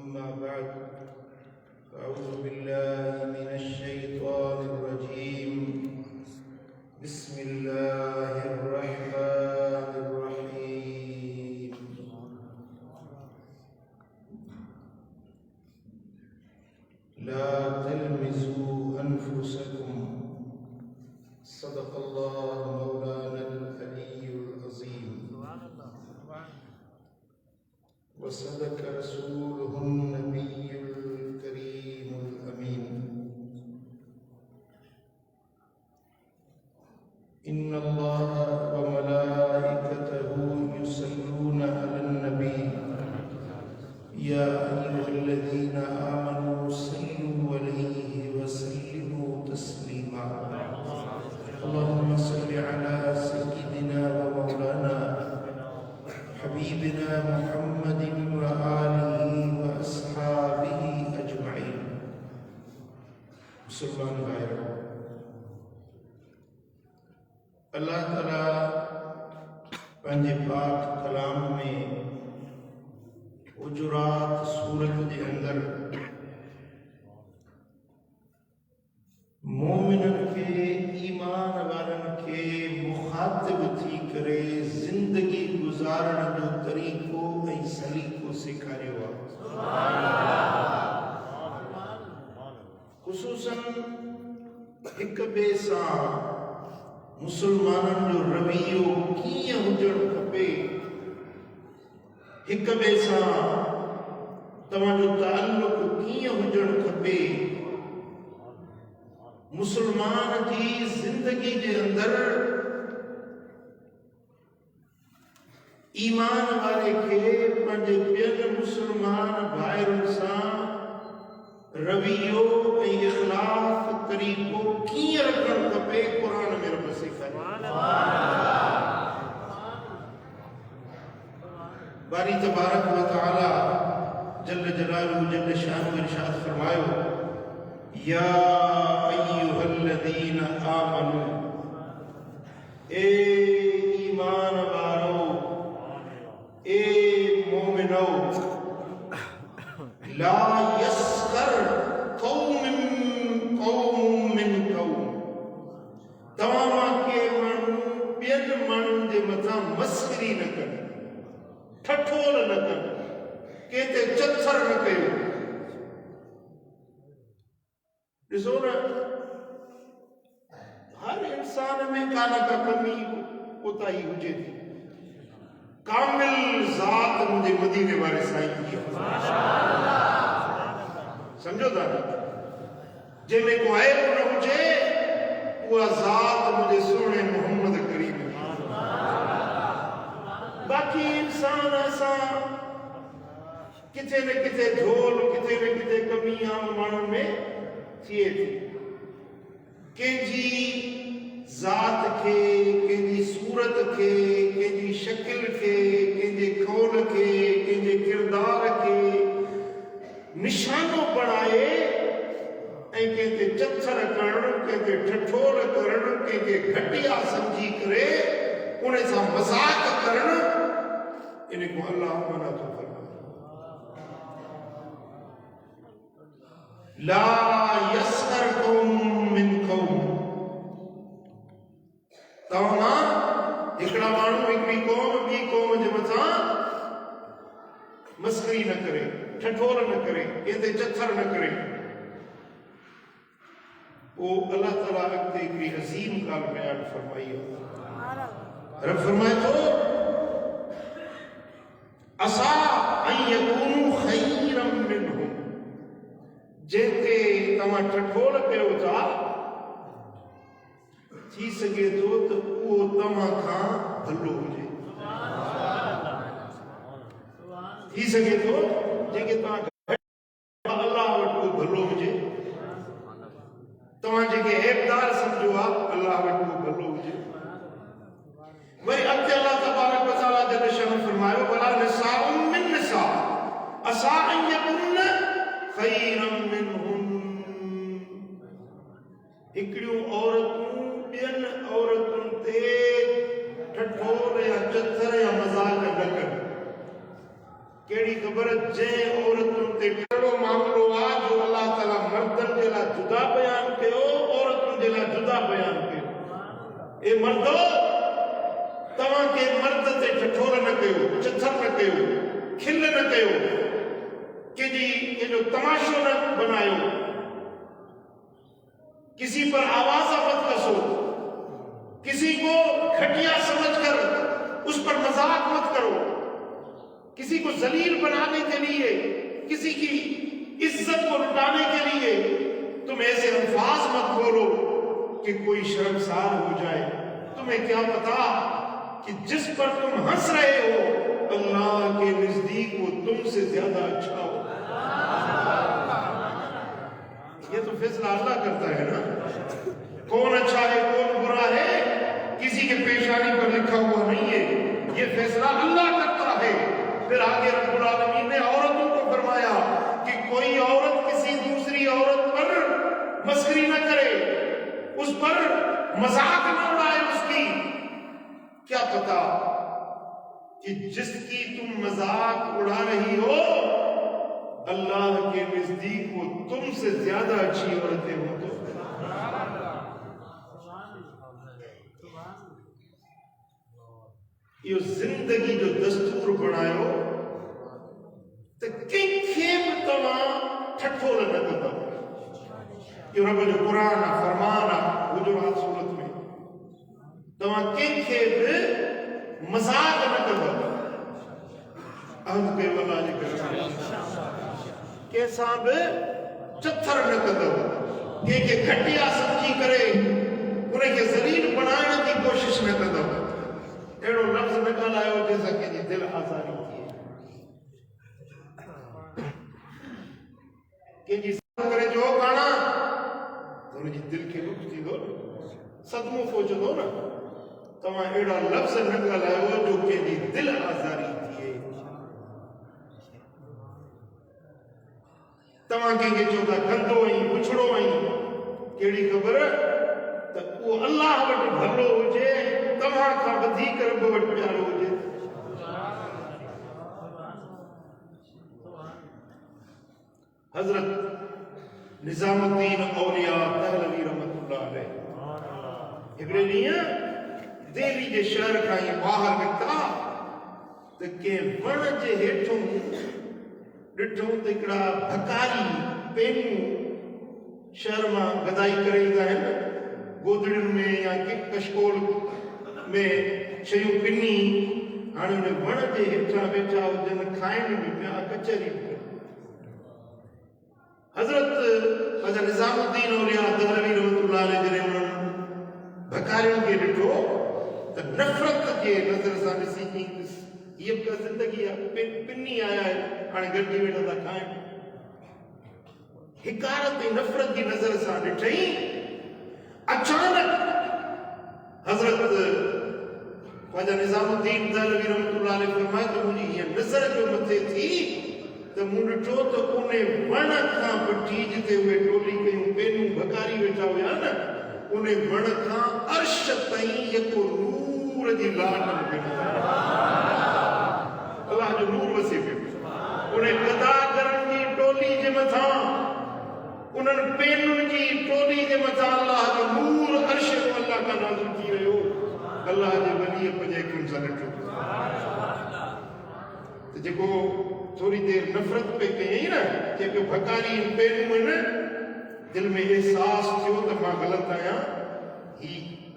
أما بعد أعوذ بالله من الشيطان الرجيم بسم الله الرحمن الرحيم لا تلمزوا أنفسكم صدق الله مولانا العلي العظيم وصدق رسوله النبي الكريم الأمين إن الله وملائكته يصلون على النبي يا أيها الذين آمنوا صلوا عليه وسلموا تسليما اللهم صل على سيدنا ومولانا حبيبنا محمد وآله وأصحابه أجمعين मुसलमान भाइयों, अल्लाह ताला पंहिंजे पाक कलाम में हुजुरात सूरत के अंदर मोमिनन के ईमान वारन के मुखातिब थी करे जिंदगी गुजारण जो तरीको ऐं सलीको सेखारियो आहे। खुसूसन हिक ॿिए सां मुसलमाननि जो रवैयो कीअं हुजणु खपे, हिक ॿिए सां तव्हांजो ताल्लुक कीअं हुजणु खपे, मुसलमान जी जिंदगी के अंदर ईमान वाले के पंहिंजे ॿियनि मुसलमान भाइरनि सां रवैयो ऐं इख़लाक़ तरीक़ो कीअं रखणु खपे, क़ुरान में रब सेखारियो। बारी तबारक व तआला जल्ल जलालुहु जल्ल शानुहु इरशाद फरमायो, या अय्युहल्लज़ीना आमनू, ए ईमान वालो, ए मोमिनो, ला यस्खर कौमुन मिन कौम, तव्हां के माण्हू ॿियनि माण्हुनि जे मथां मस्खरी न कनि, ठठोल न कनि, कंहिं ते चथर न कयो। ॾिसो न, हर इंसान में का न का कमी कोताही हुजे थी। कामिल ज़ात मुंहिंजे मदीने वारे साईं जी समझो था, जंहिंमें को ऐब न हुजे उहा ज़ात मुंहिंजे सुहिणे मोहम्मद करीम। बाक़ी इंसान असां किथे न किथे झोल, किथे न किथे कमी आम माण्हुनि में थिए थी। कंहिंजी ज़ात खे, कंहिंजी सूरत खे, कंहिंजी शकिल खे, कंहिंजे कौल खे, कंहिंजे किरदार खे निशानो बणाए ऐं कंहिं ते चथर करणु, कंहिं ते ठठोल करणु, कंहिंखे घटिया सम्झी करे उन सां मज़ाक करणु, इन को अल्लाह मना थो फरमाए। ला यस्खर कौम मिन कौम, तव्हां हिकिड़ा माण्हू हिकिड़ी क़ौम ॿी क़ौम जे मथां मस्खरी न करे, ठठोल न करे, कंहिं ते चथर न करे। पोइ अल्लाह ताला अॻिते हिकिड़ी अज़ीम ॻाल्हि बयान फरमाई आहे। रब फरमाए थो, असा अन यकूनु खैरम मिनहुम, जंहिंते तव्हां ठठोल कयो था थी सघे थो त उहो तव्हां खां भलो हुजे। थी सघे थो जंहिंखे तव्हां अल्लाह वटि उहो भलो हुजे, तव्हां जेके ऐबदार सम्झो आहे अल्लाह वटि उहो भलो हुजे। वरी अॻिते अल्लाह तबारक व तआला जल्ल शानुहु फरमायो, वला निसाउन मिन निसा असा अन यकुन खैरम मिनहुन, हिकिड़ियूं औरतूं ॿियनि औरतुनि ते ठठोल या चथर या मज़ाक न कनि। कहिड़ी ख़बर जंहिं औरतुनि ते ए मर्दो तव्हां के मर्द ते ठठोर न कयो, चथर न कयो, खिल न कयो, जो तमाशो न बनायो, किसी पर आवाज मत कसो, किसी को घटिया समझकर उस पर मजाक मत करो, किसी को जलील बनाने के लिए, किसी की इज्जत को लुटाने के लिए तुम ऐसे अल्फाज मत बोलो कि कोई शर्मसार हो जाए। तुम्हें क्या पता कि जिस पर तुम हंस रहे हो अल्लाह के नजदीक वो तुमसे ज्यादा अच्छा हो। ये तो फैसला अल्लाह करता है ना, कौन अच्छा है कौन बुरा है किसी के पेशानी पर लिखा हुआ नहीं है, ये फैसला अल्लाह करता है। फिर आगे रब्बुल आलमीन ने औरतों को फरमाया कि कोई औरत किसी दूसरी औरत पर मस्करी न करे, उस पर मजाक न उड़ाए उसकी। क्या पता कि जिसकी तुम मजाक उड़ा रही हो अल्लाह के नजदीक वो तुमसे ज्यादा अच्छी औरतें हो। तो यो जिंदगी जो दस्तूर बनायो तो कंहिंखे बि तव्हां ठठो न कंदव। इहो रब जो क़ुरान आहे, फरमान आहे, हुजूरात सूरत में तव्हां कंहिंखे बि मज़ाक न कंदव। अहद कयो अल्लाह जे करे, कंहिंसां बि चथर न कंदव, कंहिंखे घटिया सम्झी करे उनखे ज़लील बनाइण जी कोशिश न कंदव। अहिड़ो लफ़्ज़ न ॻाल्हायो जंहिंसां कंहिंजी दिलि आज़ारी थिए, कंहिंजी करे जो काना त हुनजी दिलि खे दुख थींदो, सदमो पहुचंदो न। तव्हां अहिड़ा लफ़्ज़ न ॻाल्हायो जो कंहिंजी दिलि आज़ारी थिए। तव्हां कंहिंखे चओ था गंदो ऐं बुछड़ो ऐं कहिड़ी ख़बर त उहो अल्लाह वटि भलो हुजे, तव्हां खां वधीक रब वटि प्यारो हुजे। हज़रत निज़ामुद्दीन औलिया दहलवी रहमतुल्लाह अलैह हिकिड़े ॾींहुं दिल्ली जे शहर खां ई ॿाहिरि निकिता त कंहिं वण जे हेठों ॾिठो त हिकिड़ा भकारी पेनूं शहर मां गदाई करे ईंदा आहिनि, गोदड़ियुनि में या कशकोल में शयूं पिनी, हाणे हुन वण जे हेठां वेठा हुजनि, खाइनि बि पिया, कचहरी बि। हज़रत निज़ामुद्दीन औलिया दहलवी रहमतुल्लाह अलैह जॾहिं उन्हनि भकारियुनि खे ॾिठो त नफ़रत जे नज़र सां ॾिसी की हीअ बि का ज़िंदगी आहे, पिनी आया आहिनि, हाणे गॾिजी वेठा था खाइनि। हिकारत ऐं नफ़रत जी नज़र सां ॾिठई। अचानक हज़रत ख्वाजा निज़ामुद्दीन दहलवी रहमतुल्लाह अलैह फरमाए त मुंहिंजी हीअ नज़र जो मथे थी त मूं ॾिठो त उन वण खां वठी जिते उहे टोली कयूं पेनूं भकारी वेठा हुया न, उन वण खां अर्श ताईं जेको नूर जी लाट पियो, अलाह जो नूर वसे पियो। उन गदागरनि जी टोली जे मथां, उन्हनि पेनुनि जी टोली जे मथां अलाह जो नूर अर्श जो अलाह का नाज़िल थी रहियो। अलाह जे वली पंहिंजे अखियुनि सां ॾिठो त जेको थोड़ी देर नफ़रत पे कयई न, जेके भकारी पेनूं आहिनि, दिल में एहसास थियो त मां ग़लति आहियां, ही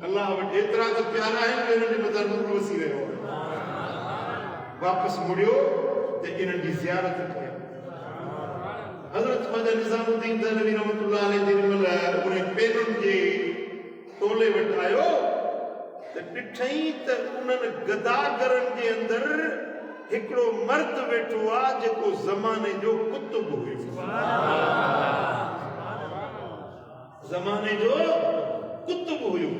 अल्लाह वटि एतिरा त प्यारा आहिनि जो हिननि जे मथां नूर वसी रहियो आहे। वापसि मुड़ियो त इन्हनि जी ज़ियारत कया। हज़रत ख्वाजा निज़ामुद्दीन दहलवी रहमतुल्लाह अलैह जेॾीमहिल उन पेनुनि जे टोले वटि आयो त ॾिठई त उन्हनि गदागरनि जे अंदरि हिकिड़ो मर्द वेठो आहे जेको ज़माने जो कुतुब हुयो, ज़माने जो कुतुब हुयो,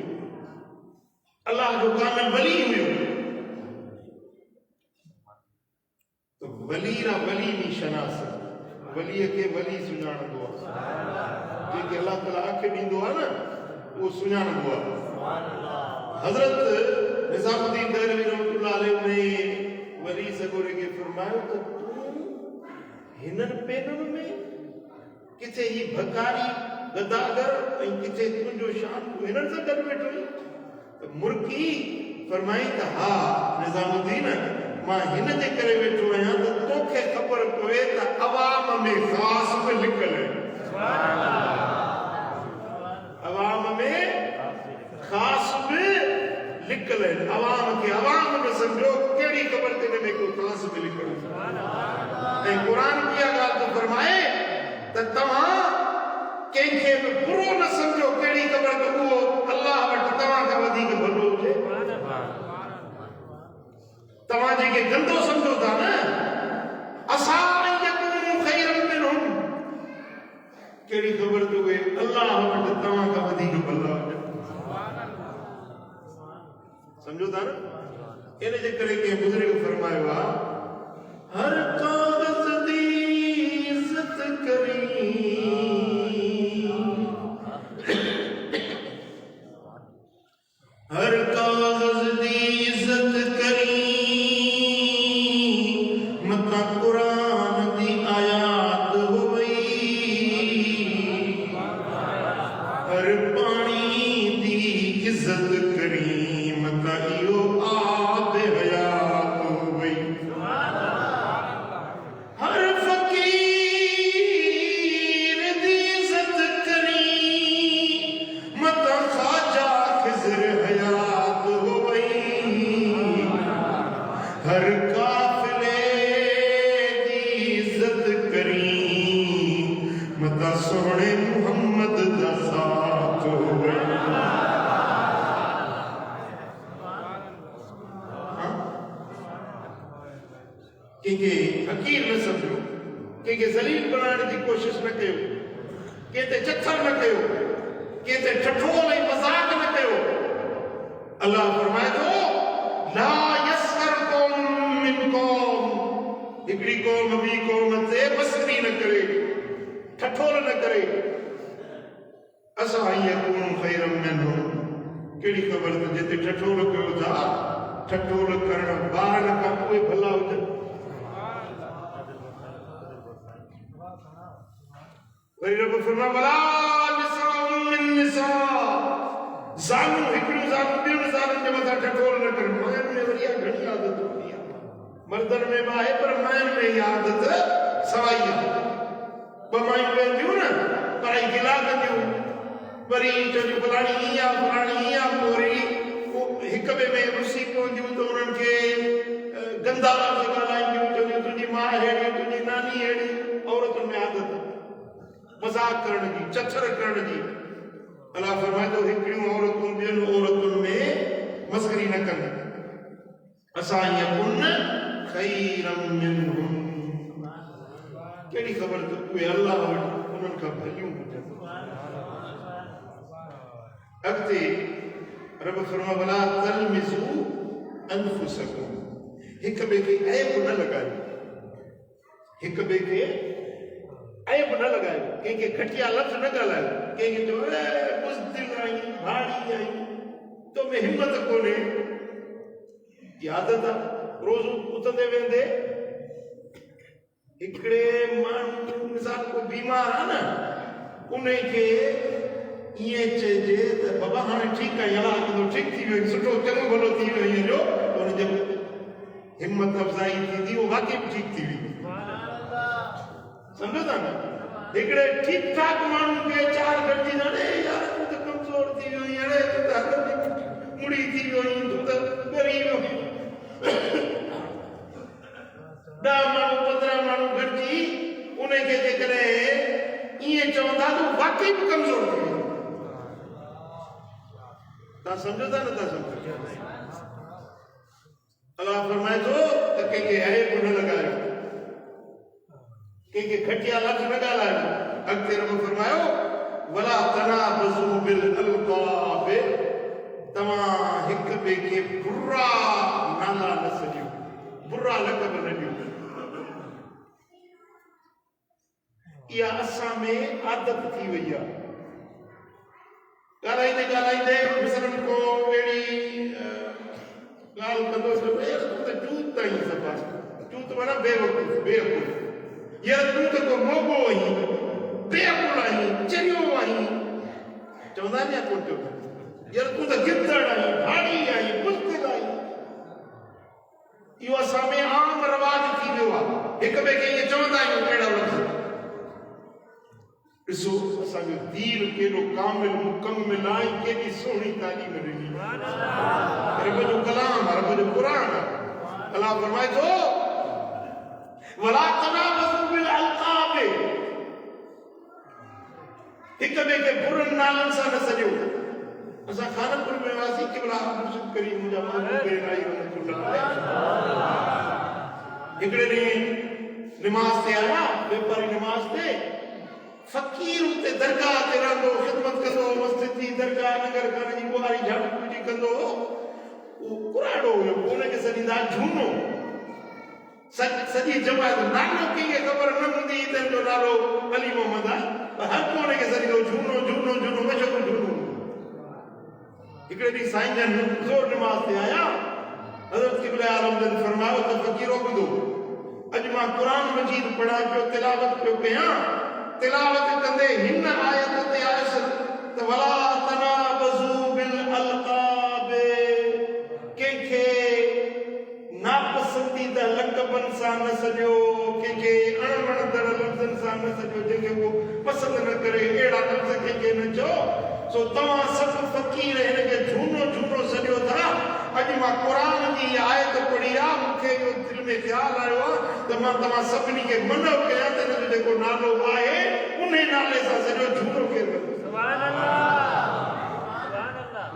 अल्लाह जो कामिल वली हुयो। तो वली रा वली नी शनास, वलीअ खे वली सुञाणंदो आहे, जेके अल्लाह ताला अख ॾींदो आहे न उहो सुञाणंदो आहे। हज़रत निज़ामुद्दीन दहलवी रहमतुल्लाह अलैह ने वली सगोरे खे फरमायो त तूं हिननि पेनुनि में किथे ही भकारी गदागर ऐं किथे तुंहिंजो शान तूं हिननि सां गॾु वेठो आहीं। त मुर्की फरमाई त हा निजामुद्दीन मां हिन जे करे वेठो आहियां त तोखे ख़बर पवे त अवाम में ख़ास बि लिकल अवाम में ख़ास बि लिकल अवाम खे अवाम में सम्झो कहिड़ी ख़बर ते में को ख़ास बि लिकल ऐं क़ुरान इहा ॻाल्हि थो फरमाए त तव्हां कंहिंखे बि बुरो न सम्झो कहिड़ी ख़बर त उहो अलाह वटि तव्हां खां वधीक भलो हुजे तव्हां जेके गंदो सम्झो था न असां कहिड़ी ख़बर त उहे अलाह वटि तव्हां खां वधीक भला हुजनि सम्झो था न इन जे करे कंहिं बुज़ुर्ग फरमायो आहे हर काग़ज़ दी इज़्ज़त करी हर काग़ज़ दी इज़्ज़त करी मता क़ुरान दी आयात हो वई हर पानी दी इज़्ज़त करी मता इहो आब हयात हो वई हर फ़क़ीर दी इज़्ज़त करी मता ख़्वाजा ख़िज़र हयात हो वई हर काफ़िले दी इज़्ज़त करी मता सोहणे मुहम्मद दा साथ हो वई कंहिंखे हक़ीर न सम्झो कंहिंखे ज़लील बनाइण जी कोशिश न कयो कंहिं ते चथर न कयो कंहिं ते ठठोल ऐं मज़ाक न कयो अल्लाह फरमाए थो ला यस्खर कौम मिन कौम हिकिड़ी क़ौम ॿी क़ौम ते मस्ती न करे ठठोल न करे असां यकून खैरम मिनहुम कहिड़ी ख़बर त जिते ठठोल कयो था ठठोल करण ॿारनि खां पोइ भला हुजनि वरी रब फरमाए वला निसाउन मिन निसा ज़ालूं हिकिड़ियूं ज़ालूं ॿियुनि ज़ालुनि जे मथां ठठोल न कनि मायुनि में वरी घणी आदत हूंदी आहे मर्दनि में बि आहे पर मायुनि में इहा आदत सवाई आहे ॿ मायूं वेंदियूं न पर गिला कंदियूं वरी चवंदियूं फलाणी ईअं आहे फलाणी ईअं आहे पोइ वरी हिक ॿिए में रुसी पवंदियूं त उन्हनि खे गंदा लफ़्ज़ ॻाल्हाईंदियूं चवंदियूं तुंहिंजी माउ अहिड़ी तुंहिंजी नानी अहिड़ी औरतुनि में आदत मज़ाक करण जी चथर करण जी अल्लाह फरमाए थो हिकिड़ियूं औरतूं ॿियुनि औरतुनि में मस्करी न कनि असां यकुन खैरम मिनहुम कहिड़ी ख़बर त उहे अल्लाह वटि उन्हनि खां भलियूं हुजनि अॻिते रब फरमाए वला तलमिज़ू अनफुसकुम हिक ॿिए खे ऐब न लॻायो हिक ॿिए खे ऐब न लॻायो कंहिंखे घटिया लफ़्ज़ न ॻाल्हायो कंहिंखे चओ बुज़दिल आहीं भाड़ी आहीं तो में हिम्मत कोन्हे इहा आदत आहे रोज़ उथंदे वेंदे हिकिड़े माण्हू मिसाल को बीमार आहे न उन खे ईअं चइजे त बाबा हाणे ठीकु आहे अलाह कंदो ठीकु थी वियो सुठो चङो भलो थी वियो ईअं जो हुनजो हिम्मत अफ़ज़ाई थींदी उहो वाक़ई ठीकु थी वेंदी सम्झो था न हिकिड़े ठीकु ठाक माण्हू खे चार गॾिजी अरे यार तूं त कमज़ोर थी वियो आहीं अरे तूं त हथ में मुड़ी थी वियो आहीं तूं त ॻरी वियो 10 माण्हू 15 माण्हू गॾिजी उन खे जेकॾहिं ईअं चवंदा त वाक़ई बि कमज़ोर थी वियो तव्हां सम्झो था न था सम्झो अल्लाह फरमाए थो त कंहिंखे ऐब न लॻायो कंहिंखे घटिया लफ़्ज़ न ॻाल्हायो अॻिते रब फरमायो वला तनाबज़ू बिल अलक़ाब तव्हां हिक ॿिए खे बुरा नाला न सॾियो बुरा लक़ब न ॾियो इहा असां में आदत थी वई आहे ॻाल्हाईंदे ॻाल्हाईंदे मिसरनि को अहिड़ी ॻाल्हि कंदो तूं त चूत आहीं सफ़ा चूत माना बेवकूफ़ यार तूं त को मोगो आहीं बेअकुल आहीं चरियो आहीं चवंदा आहिनि या कोन चवंदा यार तू तो गिद्दड़ आई, भाड़ी आई, बुज़दिल आई। इहो असां में आम रवाज थी वियो आहे। हिक ॿिए खे ईअं चवंदा आहियूं अहिड़ा लफ़्ज़। ॾिसो असांजो दीन केॾो कामिल मुकम्मिल आहे, केॾी सुहिणी तालीम ॾिनी। रब जो कलाम, रब जो क़ुर। अलाह फरमाए थो वला तनाबज़ू बिल अलक़ाब, हिक ॿिए खे बुरनि नालनि सां न सॼो। असां खानपुर में वासी क़िबला मुर्शिद करीम मुंहिंजा महबूब इलाही हिकिड़े ॾींहुं निमाज़ ते आया, वापारी निमाज़ ते, फ़क़ीर उते दरगाह ते रहंदो, ख़िदमत कंदो, मस्जिद जी दरगाह नगर घर जी बुहारी झाड़ू पूजी कंदो। उहो कुराड़ो हुयो, उनखे सॾींदा झूनो। सॼी जमात नालो कंहिंखे ख़बर न हूंदी त हिन जो नालो अली मोहम्मद आहे, पर हर को उनखे सॾींदो झूनो झूनो झूनो, मशहूरु झूनो। हिकिड़े ॾींहुं साईं जन ज़ोर निमाज़ ते आया, हज़रत क़िबला आलम जन फरमायो त फ़क़ीरो ॿुधो, अॼु मां क़ुर मजीद पढ़ां पियो, तिलावत पियो कयां, तिलावत कंदे हिन आयत ते आयस त वला तनाबज़ू बिल अलक़ाब, कंहिंखे नापसंदीदा लक़बनि सां न सॼो, कंहिंखे अणवणंदड़ लफ़्ज़नि सां न सॼो, जंहिंखे उहो पसंदि न करे अहिड़ा लफ़्ज़ कंहिंखे न चओ। सो तव्हां सभु फ़क़ीर हिनखे झूनो झूनो सॼो था। अॼु मां क़ुर जी आयत पढ़ी आहे, मूंखे इहो दिलि में ख़्यालु आयो आहे त मां तव्हां सभिनी खे मनो कयां त हिन जो जेको नालो आहे उन नाले सां सॼो झूनो केरु सुभान अल्लाह।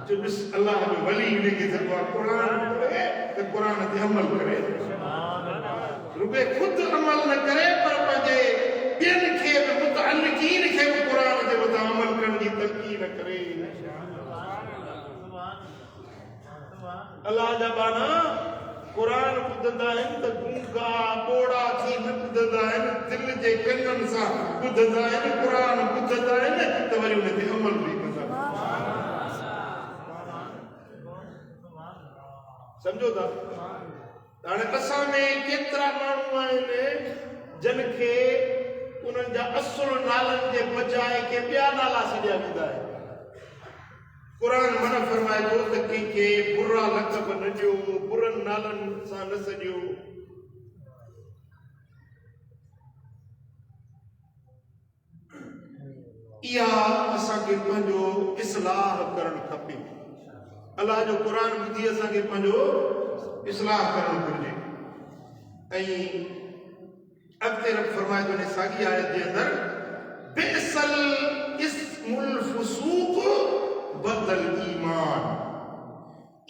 जो अल्लाह जो वली इनखे चइबो आहे क़ुर पढ़े त क़ुर ते अमल करे। रुॻो ख़ुदि अमल न करे पर पंहिंजे ॿियनि खे बि मुतअल्लिक़ीन खे बि क़ुर जे मथां अमल करण जी तलक़ीन करे। अल्लाह जा बाना क़ुर ॿुधंदा आहिनि त गूंगा ॿोड़ा थी न ॿुधंदा आहिनि, दिलि जे कननि सां ॿुधंदा आहिनि, क़ुर ॿुधंदा आहिनि त वरी उन ते अमल बि कंदा। सम्झो था? हाणे असां में केतिरा माण्हू आहिनि जिन खे उन्हनि जा असुल नालनि जे बजाए के ॿिया नाला सॼा वेंदा आहिनि। क़ुर मना फरमाए थो त कंहिंखे बुरा लक़ब न ॾियो, बुरनि नालनि सां न सॼो। इहा असांखे पंहिंजो इस्लाह करणु खपे। अलाह जो क़ुर ॿुधी असांखे पंहिंजो इस्लाह करणु घुरिजे। ऐं अॻिते रब फरमाए थो साॻी आयत जे अंदरि बिअसल इस्मुल फुसूक बदल ईमान,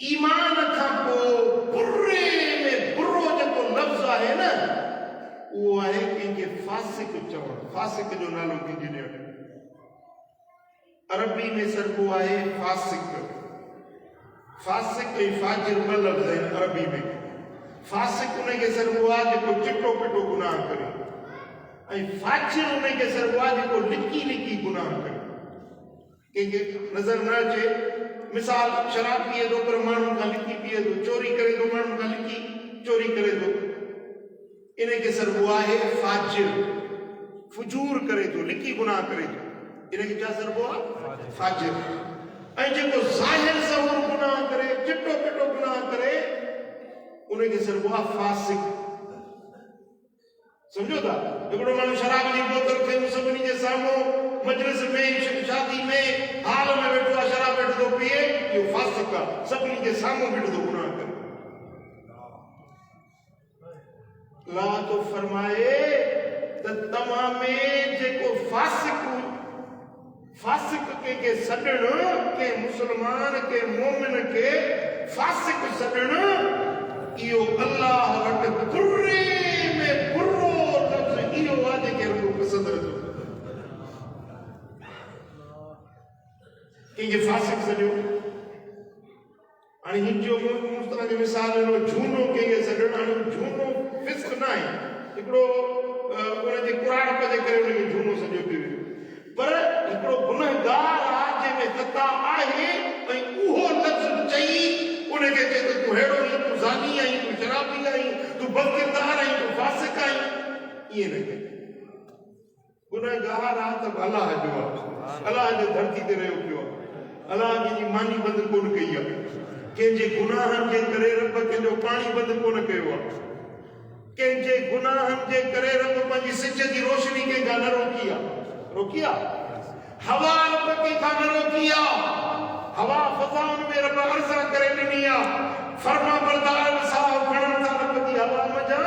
ईमान खां पोइ बुरे में बुरो जेको लफ़्ज़ आहे न उहो आहे कंहिंखे फासिक चवणु। फासिक जो नालो कंहिंखे ॾियणु अरबी में सरबो आहे फासिक। फासिक ऐं फाजिर ॿ लफ़्ज़ आहिनि अरबी में। फासिक उनखे सरबो आहे जेको चिटो पिटो गुनाह करे, ऐं फाजिर उनखे सरबो आहे जेको लिकी लिकी गुनाह करे। कंहिंखे नज़र न अचे, मिसाल शराब पीए थो पर माण्हुनि खां लिकी पीए थो, चोरी करे थो माण्हुनि खां लिकी चोरी करे थो, इनखे सरबो आहे फाजिर। फुजूर करे थो, लिकी गुनाह करे थो, इनखे छा सरबो आहे? फाजिर। ऐं जेको ज़ाहिर ज़हूर गुनाह करे, चिटो पिटो गुनाह करे, उनखे सरबो आहे फासिक। सम्झो था? हिकिड़ो माण्हू शराब जी बोतल खणी सभिनी जे साम्हूं मजलिस में, शादी में, हाल में वेठो आहे, शराब वेठो थो पीए, इहो फासिक आहे। सभिनी जे साम्हूं वेठो थो गुनाह करे। अल्लाह तो फरमाए त तव्हां में जेको फासिक कंहिंखे सॾणु, के मुस्लमान के मोमिन खे फासिक सॾणु, इहो अल्लाह वटि बुरे में बुरो लफ़्ज़ इहो आहे जेके रब पसंदि नथो। कंहिंखे फासिक सॼो। हाणे हिन जो मुस्तरा जो मिसाल ॾिनो, झूनो कंहिंखे सॾणु। हाणे झूनो फिस्क न आहे, हिकिड़ो उनजे कुराड़प जे करे उनखे झूनो सॼो पियो, पर हिकिड़ो गुनहगार आहे जंहिंमें ख़ता आहे ऐं उहो लफ़्ज़ चई उनखे चए त तूं अहिड़ो आहीं, तूं ज़ानी आहीं, तूं शराबी आहीं, तूं बदकिरदार आहीं, तूं फासिक आहीं, ईअं न कजे। गुनहगार आहे त अलाह जो आहे, अलाह जे धरती ते रहियो पियो आहे। अलाह कंहिंजी मानी बंदि कोन कई आहे, कंहिंजे गुनाहनि जे करे रब कंहिंजो पाणी बंदि कोन कयो आहे, कंहिंजे गुनाहनि जे करे रब पंहिंजी सिज जी रोशनी कंहिंखां न रोकी आहे, हवा रब कंहिंखां न रोकी आहे, हवा फज़ाउनि में रब अर्ज़ा करे ॾिनी आहे, फर्मा बरदार साहब खणनि था रब जी हवा मजा,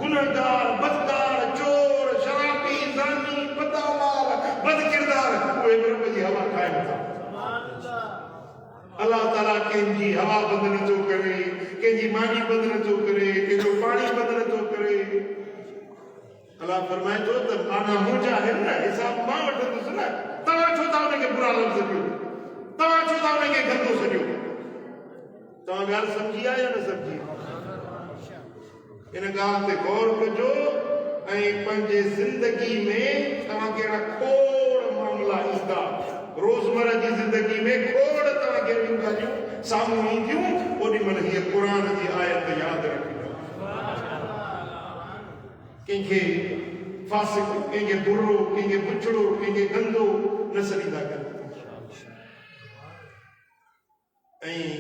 गुनहगार बदकार चोर शराबी ज़ानी बदअमाल बदकिरदार उहे रब जी हवा खाइनि था। अल्लाह ताला कंहिंजी हवा बंदि नथो करे, कंहिंजी मानी बंदि नथो करे, कंहिंजो पाणी बंदि नथो करे। अल्लाह फरमाए थो त आना मुंहिंजा आहिनि न, हिसाब मां वठंदुसि न, तव्हां छो था उनखे बुरा लफ़्ज़ ॾियो, तव्हां छो था उनखे गंदो सॼो। तव्हां ॻाल्हि सम्झी आहे या न सम्झी? इन ॻाल्हि ते गौर कजो ऐं पंहिंजे ज़िंदगी में तव्हांखे अहिड़ा खोड़ मामला ईंदा, रोज़मर्रा जी ज़िंदगी में खोड़ तव्हांखे अहिड़ियूं ॻाल्हियूं साम्हूं ईंदियूं, ओॾी महिल हीअ क़ुर जी आयत यादि रखिजो। कंहिंखे फासिक, कंहिंखे बुरो, कंहिंखे बुछड़ो, कंहिंखे गंदो न सॾींदा कनि। ऐं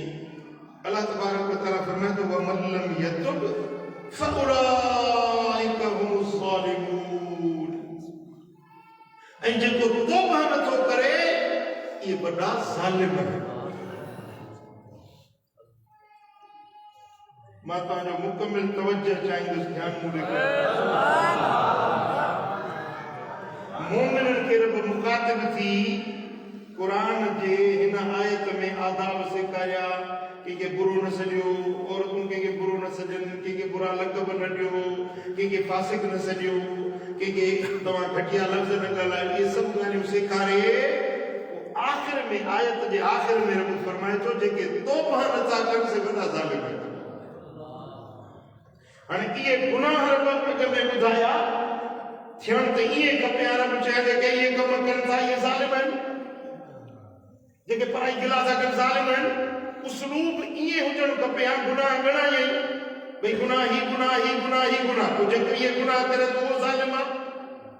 अल्लाह तबारक व तआला फरमाए थो वमन लम यतुब फउलाइका हुमुज़ ज़ालिमून, ऐं जेको तौबा नथो करे ये बड़ा ज़ालिम है। मां तव्हांजो मुकमिल तवज्जो चाहींदुसि, ध्यान मूं ॾियो। मोमिननि खे रब मुखातिब थी कुरान जे हिन आयत में आदाब सेखारिया, कंहिंखे बुरो न सॼियो, औरतूं कंहिंखे बुरो न सॼनि, कंहिंखे बुरा लक़ब न ॾियो, कंहिंखे फासिक न सॼियो, कंहिंखे तव्हां घटिया लफ़्ज़ न ॻाल्हायो, इहे सभु ॻाल्हियूं सेखारे आख़िर में आयत जे आख़िर में रब फरमाए थो जेके तौबा नथा कनि से वॾा ज़ालिम आहिनि। हाणे इहे गुनाह रब अॻ में ॿुधाया, थियण त ईअं खपे, रब चए जेके इहे कम कनि था इहे ज़ालिम आहिनि, जेके पढ़ाई गिला था कनि ज़ालिम आहिनि। उसलूब ईअं हुजणु खपे, गुनाह ॻणायई भई गुनाह ही गुनाह ही गुनाह ही गुनाह, तो जेको इहे गुनाह करे त उहो ज़ालिम आहे,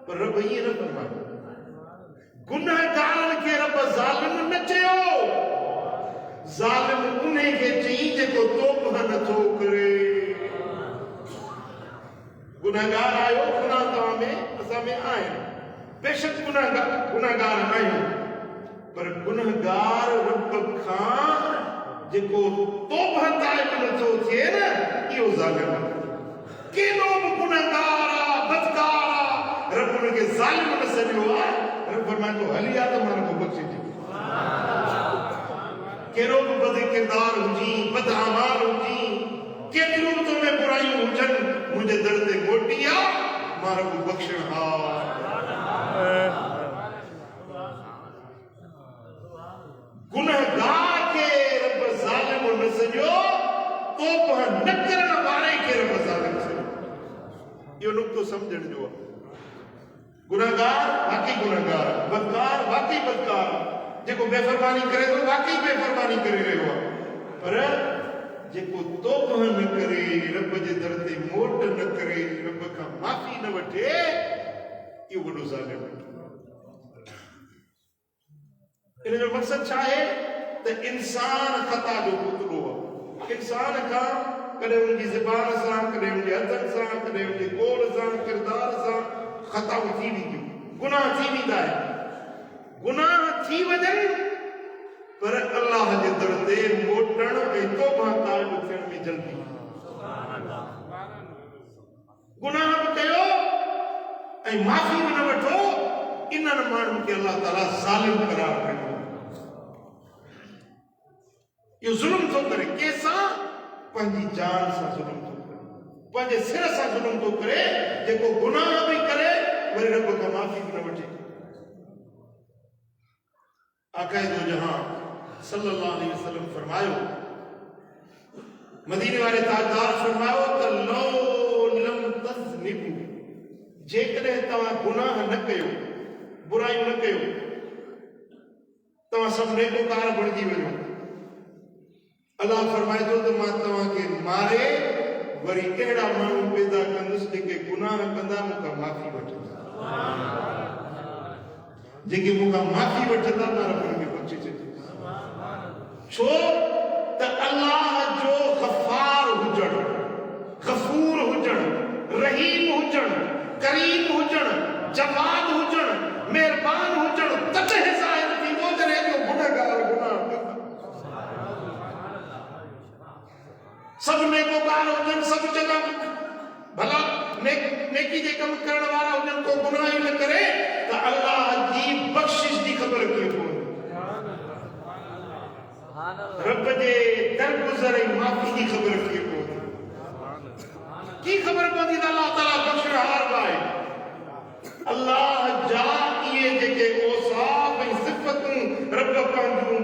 पर रब ईअं न फरमाए। गुनाहगारनि खे रब ज़ालिम न चयो, ज़ालिम उन्हे खे चई जेको तौबा नथो करे। गुनाहगार आहियो, गुनाह तव्हां में असां में आहिनि, बेशक गुनाहगार आहियूं, पर गुनाहगार रब खां जेको तौबा ताइब नथो थिए न, इहो ज़ालिम आहे। केॾो बि गुनाहगार आहे, बदकार आहे, रब उनखे ज़ालिम न सॼियो आहे। रब फरमाए थो हली आ त मां रब बख़्शे ॾींदुमि। कहिड़ो बि बद किरदार हुजी, बद अमाल हुजी, केतिरियूं बि तोमें बुरायूं हुजनि, मुंहिंजे दर ते मोटी आ, मां रब बख़्शणहार। गुनाहगार खे रब ज़ालिम न सॼियो, तौबा न करण वारे खे रब ज़ालिम सॼियो। इहो नुक्तो सम्झण जो आहे। गुनाहगार वाकई गुनाहगार, बदकार वाकई बदकार, जेको बेफ़रमानी करे थो वाकई बेफ़रमानी करे रहियो आहे, पर जेको तौबा न करे, रब जे दर ते मोट न करे, रब खां माफ़ी न वठे, इहो वॾो ज़ालिम आहे। इन जो मक़सद छा आहे त इंसान ख़ता जो पुतलो आहे। इंसान खां कॾहिं उनजी ज़बान सां, कॾहिं उनजे हथनि सां, कॾहिं उनजे क़ौल सां, किरदार सां ख़ताऊं थी वेंदियूं, गुनाह थी वेंदा आहिनि। गुनाह थी वञनि पर अल्लाह जे दर ते मोटण ऐं तौबा ताइब थियण में जल्दी। गुनाह बि कयो ऐं माफ़ी बि न वठो, इन्हनि माण्हुनि खे अल्लाह ताला ज़ालिम करार कयो। इहो ज़ुल्म थो करे, कंहिंसां? पंहिंजी जान सां ज़ुल्म थो करे, पंहिंजे सिर सां ज़ुल्म थो करे। जेको गुनाह बि करे वरी रब खां माफ़ी बि न वठे। आक़ाए दो जहां सल्लल्लाहु अलैहि वसल्लम फरमायो, मदीने वाले ताजदार फरमायो त लो लम तज़निबु, जेकॾहिं तव्हां गुनाह न कयो, बुराई न कयो, तव्हां सभु नेकोकार बणिजी वञो, अल्लाह फरमाए थो त मां तव्हांखे मारे वरी अहिड़ा माण्हू पैदा कंदुसि जेके गुनाह कंदा मूंखां माफ़ी वठंदा। जेके मूंखां माफ़ी वठंदा, मां रब खे बख़्शे छॾींदुसि। छो त अल्लाह जो गफ़ार हुजण, गफूर हुजण, रहीम हुजण, करीम हुजण, जवाद हुजण, मेहरबान हुजण तॾहिं ज़ाहिर थींदो जॾहिं जो गुनहगार गुनाह कंदो। सब नेकोकार हुजनि, सब जगह भला नेकी जे कम करण वारा हुजनि, को गुनाह न करे त अल्लाह जी बख़्शिश जी ख़बर कीअं पवंदी? रब जे दरगुज़र ऐं माफ़ी जी ख़बर कीअं पवंदी? की ख़बर पवंदी त अल्लाह ताला बख़्शणहार आहे। अल्लाह जा इहे जेके औसाफ़ ऐं सिफ़तूं रब पंहिंजूं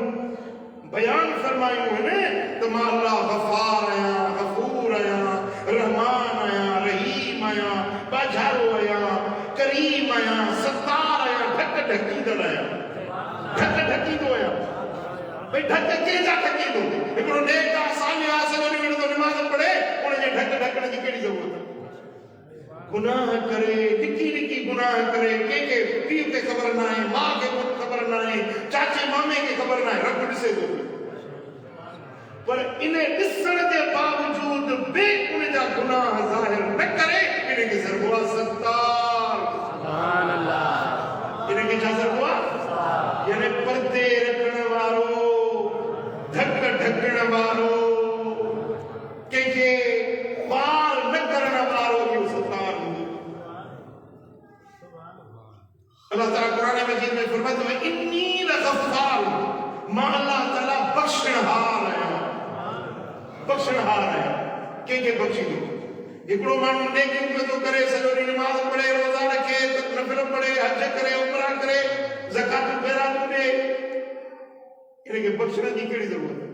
बयान फरमायूं आहिनि त मां अल्लाह गफ़ार आहियां, गफूर आहियां, रहमान आहियां, रहीम आहियां, बाझारो आहियां, करीम आहियां, सत्तार आहियां, ढक ढकींदड़ आहियां, ढक ढकींदो आहियां। भई ढक कंहिंजा ढकींदो? हिकिड़ो नेक आहे, सालिह आहे, सॼो ॾींहुं वेठो निमाज़ पढ़े, उनजे ढक ढकण जी कहिड़ी ज़रूरत आहे? गुनाह करे, निकी निकी गुनाह करे, कंहिंखे पीउ खे ख़बर न आहे, माउ खे ख़बर न आहे, चाचे मामे खे ख़बर न आहे, रब ॾिसे थो। पर इन ॾिसण जे बावजूद बि उनजा गुनाह ज़ाहिर न करे, इनखे ज़रबो आहे सत्तार। सुभान अल्लाह। इनखे छा ज़रबो आहे? यानी पर्दे रखण वारो, ढक ढकण वारो, कंहिंखे ख़्वार न करण वारो, इहो सत्तार हूंदो। अल्लाह ताला क़ुरान मजीद में फरमातो है इन्नी लग़फ़ार, मां अल्लाह ताला बख़्शणहार आहियां, बख़्शणहार आहियां। कंहिंखे बख़्शींदो। हिकिड़ो माण्हू नेकियूं पियो थो करे, सॼो ॾींहुं निमाज़ पढ़े, रोज़ा रखे, नफ़िल पढ़े, हज करे, उमरा करे, ज़कात ख़ैरात ॾे, इनखे बख़्शण जी कहिड़ी ज़रूरत आहे?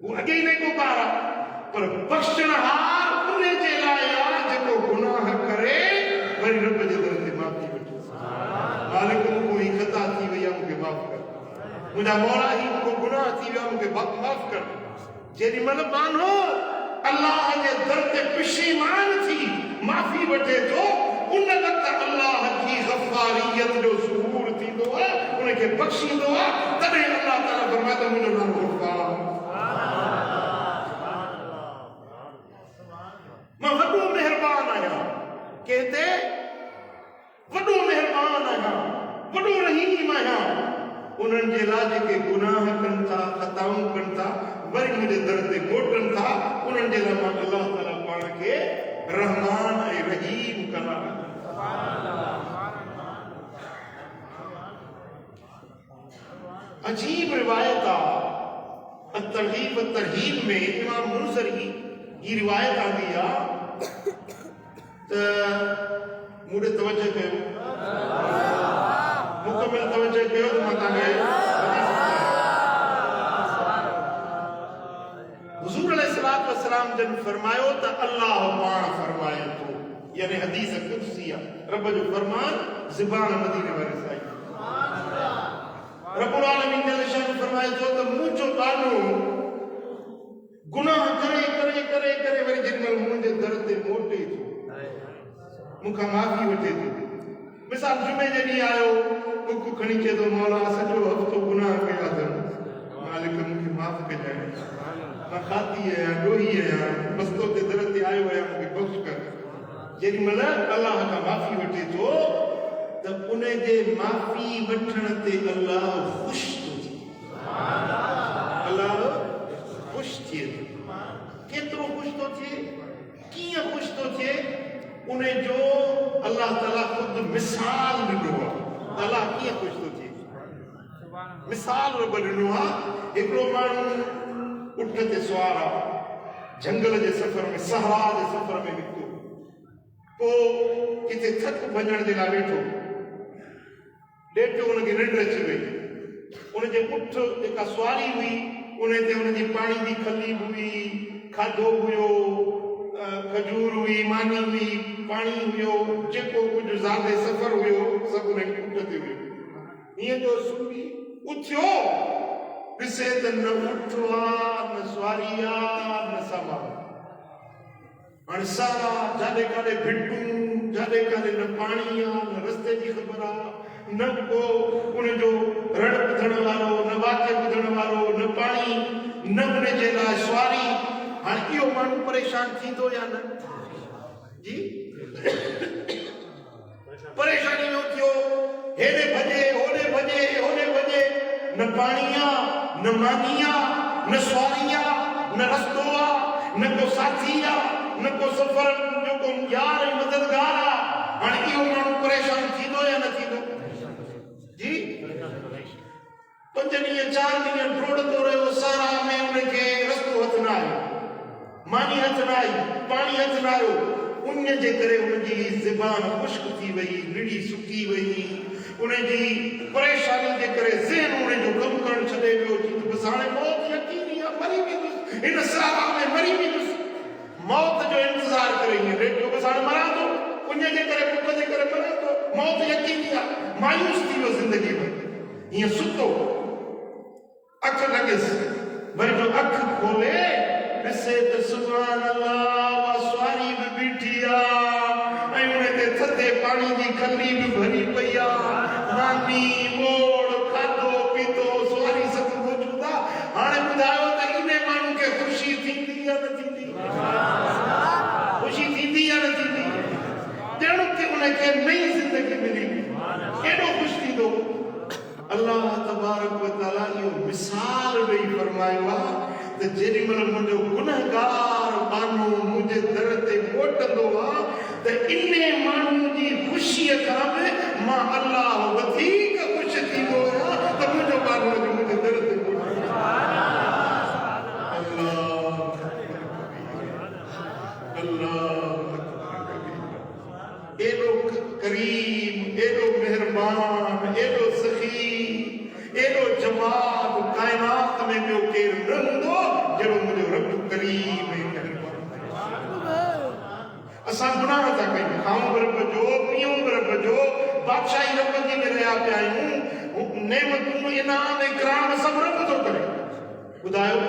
हू अॻे ई नेकोकार आहे। पर बख़्शणहार उन जे लाइ आहे जेको गुनाह करे वरी रब जे दर ते माफ़ी वठे। मालिक मूंखों ही ख़ता थी वई आहे, मूंखे माफ़ कर। मुंहिंजा मौला ही मूंखों गुनाह थी वियो आहे, मूंखे माफ़ कर। जेॾी महिल माण्हू अल्लाह जे दर ते पशेमान थी माफ़ी वठे थो, उन वक़्तु अल्लाह जी गफ़ारियत जो ज़हूर थींदो आहे, उनखे बख़्शींदो आहे। तॾहिं अल्लाह ताला फरमाए थो मुंहिंजो नालो गफ़ार, मां वॾो महिरबान आहियां, कंहिं वॾो महिरबान आहियां, वॾो रहीम आहियां। उन्हनि जे लाइ जेके गुनाह कनि था, ख़ताऊं कनि था, वरी मुंहिंजे दर ते मोटनि था, उन्हनि जे लाइ मां अल्लाह ताला पाण खे रहमान ऐं रहीम करां। अजीब रिवायत आहे तरगीब तरहीब में इमाम मुनज़री ही रिवायत आंदी आहे त मूंखे तवजो कयो, मुकमिल तवजो कयो त मां तव्हांखे हुज़ूर अलैहिस्सलातु वस्सलाम जन फरमायो त अल्लाह पाण फरमाए थो, यानी हदीस कुदसी आहे, रब जो फरमान ज़ुबान मदीने वारे साईं रब्बुल आलमीन जल शान फरमाए थो त मुंहिंजो ॾाढो गुनाह करे करे करे करे वरी जेॾीमहिल मुंहिंजे दर ते मोटे थो, मूंखां माफ़ी वठे थो। मिसाल जुमे जे ॾींहुं आयो, बुक खणी चए थो मौला सॼो हफ़्तो गुनाह कया अथनि, मालिक मूंखे माफ़ कजांइ, मां खाती आहियां, ॾोही आहियां, मस्तो ते दर ते आयो आहियां, मूंखे बख़्श कर। जेॾीमहिल अल्लाह खां माफ़ी वठे थो त उन जे माफ़ी वठण ते अल्लाह ख़ुशि थो थिए, अल्लाह ख़ुशि थिए थो। केतिरो ख़ुशि थो थिए, कीअं ख़ुशि थो थिए, उन जो अल्लाह ताला ख़ुदि मिसाल ॾिनो आहे, अल्लाह कीअं ख़ुशि थो थिए। मिसाल रब ॾिनो आहे, हिकिड़ो माण्हू उठ ते सुवार आहे, जंगल जे सफ़र में, सहरा जे सफ़र में निकितो, पोइ किथे थक भॼण जे लाइ वेठो, उनखे निंड अची वई। उनजे पुठ जेका सुवारी हुई, उन ते उनजी पाणी जी खली हुई, खाधो हुयो, खजूर हुई, मानी हुई, पाणी हुयो, जेको कुझु ज़ादे सफ़र हुयो, सभु उनखे पुठ ते हुयो। हीअं जो सुम्ही उथियो, ॾिसे त न उठ आहे, न सुवारी आहे, न सामान। हाणे सारा जाॾे काॾे भिटूं, जाॾे काॾे न पाणी आहे, न रस्ते जी ख़बर आहे, न को उनजो रण ॿुधण वारो, न वाक्य ॿुधण वारो, न पाणी, न उन जे लाइ सवारी। हाणे इहो माण्हू परेशान थींदो या न जी? परेशानी में थियो, हेॾे भॼे होॾे भॼे होॾे भॼे, न पाणी आहे न मानी आहे न सवारी आहे न रस्तो आहे न को साथी आहे न को सफ़र जो को यार ऐं मददगार आहे। हाणे इहो माण्हू परेशान थींदो या न थींदो जी? 5 ॾींहं 4 ॾींहं डोड़ंदो रहियो सारा में, उनखे रस्तो हथ न आयो, मानी हथ न आई, पाणी हथ न आयो। उन जे करे उनजी ज़बान खुश्क थी वई, निड़ी सुकी वई। उनजी परेशानी जे करे ज़हन उनजो कमु करणु छॾे वियो। बसि हाणे मौत यकीनी आहे, मरी वेंदुसि, हिन सारा में मरी वेंदुसि, मौत जो इंतज़ार करे हीअं वेठो, बसि हाणे मरां थो, उन जे करे पुट जे करे मरां थो, मौत यकीनी आहे। मायूस थी वियो ज़िंदगी में, हीअं सुतो, अखि लॻियसि, वरी जो अखि खोले ॾिसे त सुभान अल्लाह सवारी बि बीठी आहे ऐं उन ते थधे पाणी जी खली बि भरी पई आहे, मानी मोड़ खाधो पीतो सवारी सभु मौजूद आहे। हाणे ॿुधायो त इन माण्हू खे ख़ुशी थींदी या न थींदी? ख़ुशी थींदी या न थींदी? ॼण की उनखे नई ज़िंदगी मिली, एॾो ख़ुशि थींदो। अल्लाह तबारक व तआला इहो मिसाल ॾेई फरमायो आहे त जेॾीमहिल मुंहिंजो गुनहगार माण्हू मुंहिंजे दर ते मोटंदो आहे त इन माण्हू जी ख़ुशीअ खां बि मां अल्लाह वधीक ख़ुशि थींदो आहियां त मुंहिंजो माण्हू अॼु मुंहिंजे दर ते मोटंदो। एॾो करीम, एॾो मेहरबान, एॾो सखी, एॾो जवाब काइनात में ॿियो केरु न हूंदो जहिड़ो मुंहिंजो रब करीम ऐं मेहरबान। असां गुनाह था कयूं, खाऊं बि रब जो, पीऊं बि रब जो, बादशाही रब जी में रहिया पिया आहियूं, नेमतूं इनाम इकराम सभु रब थो करे। ॿुधायो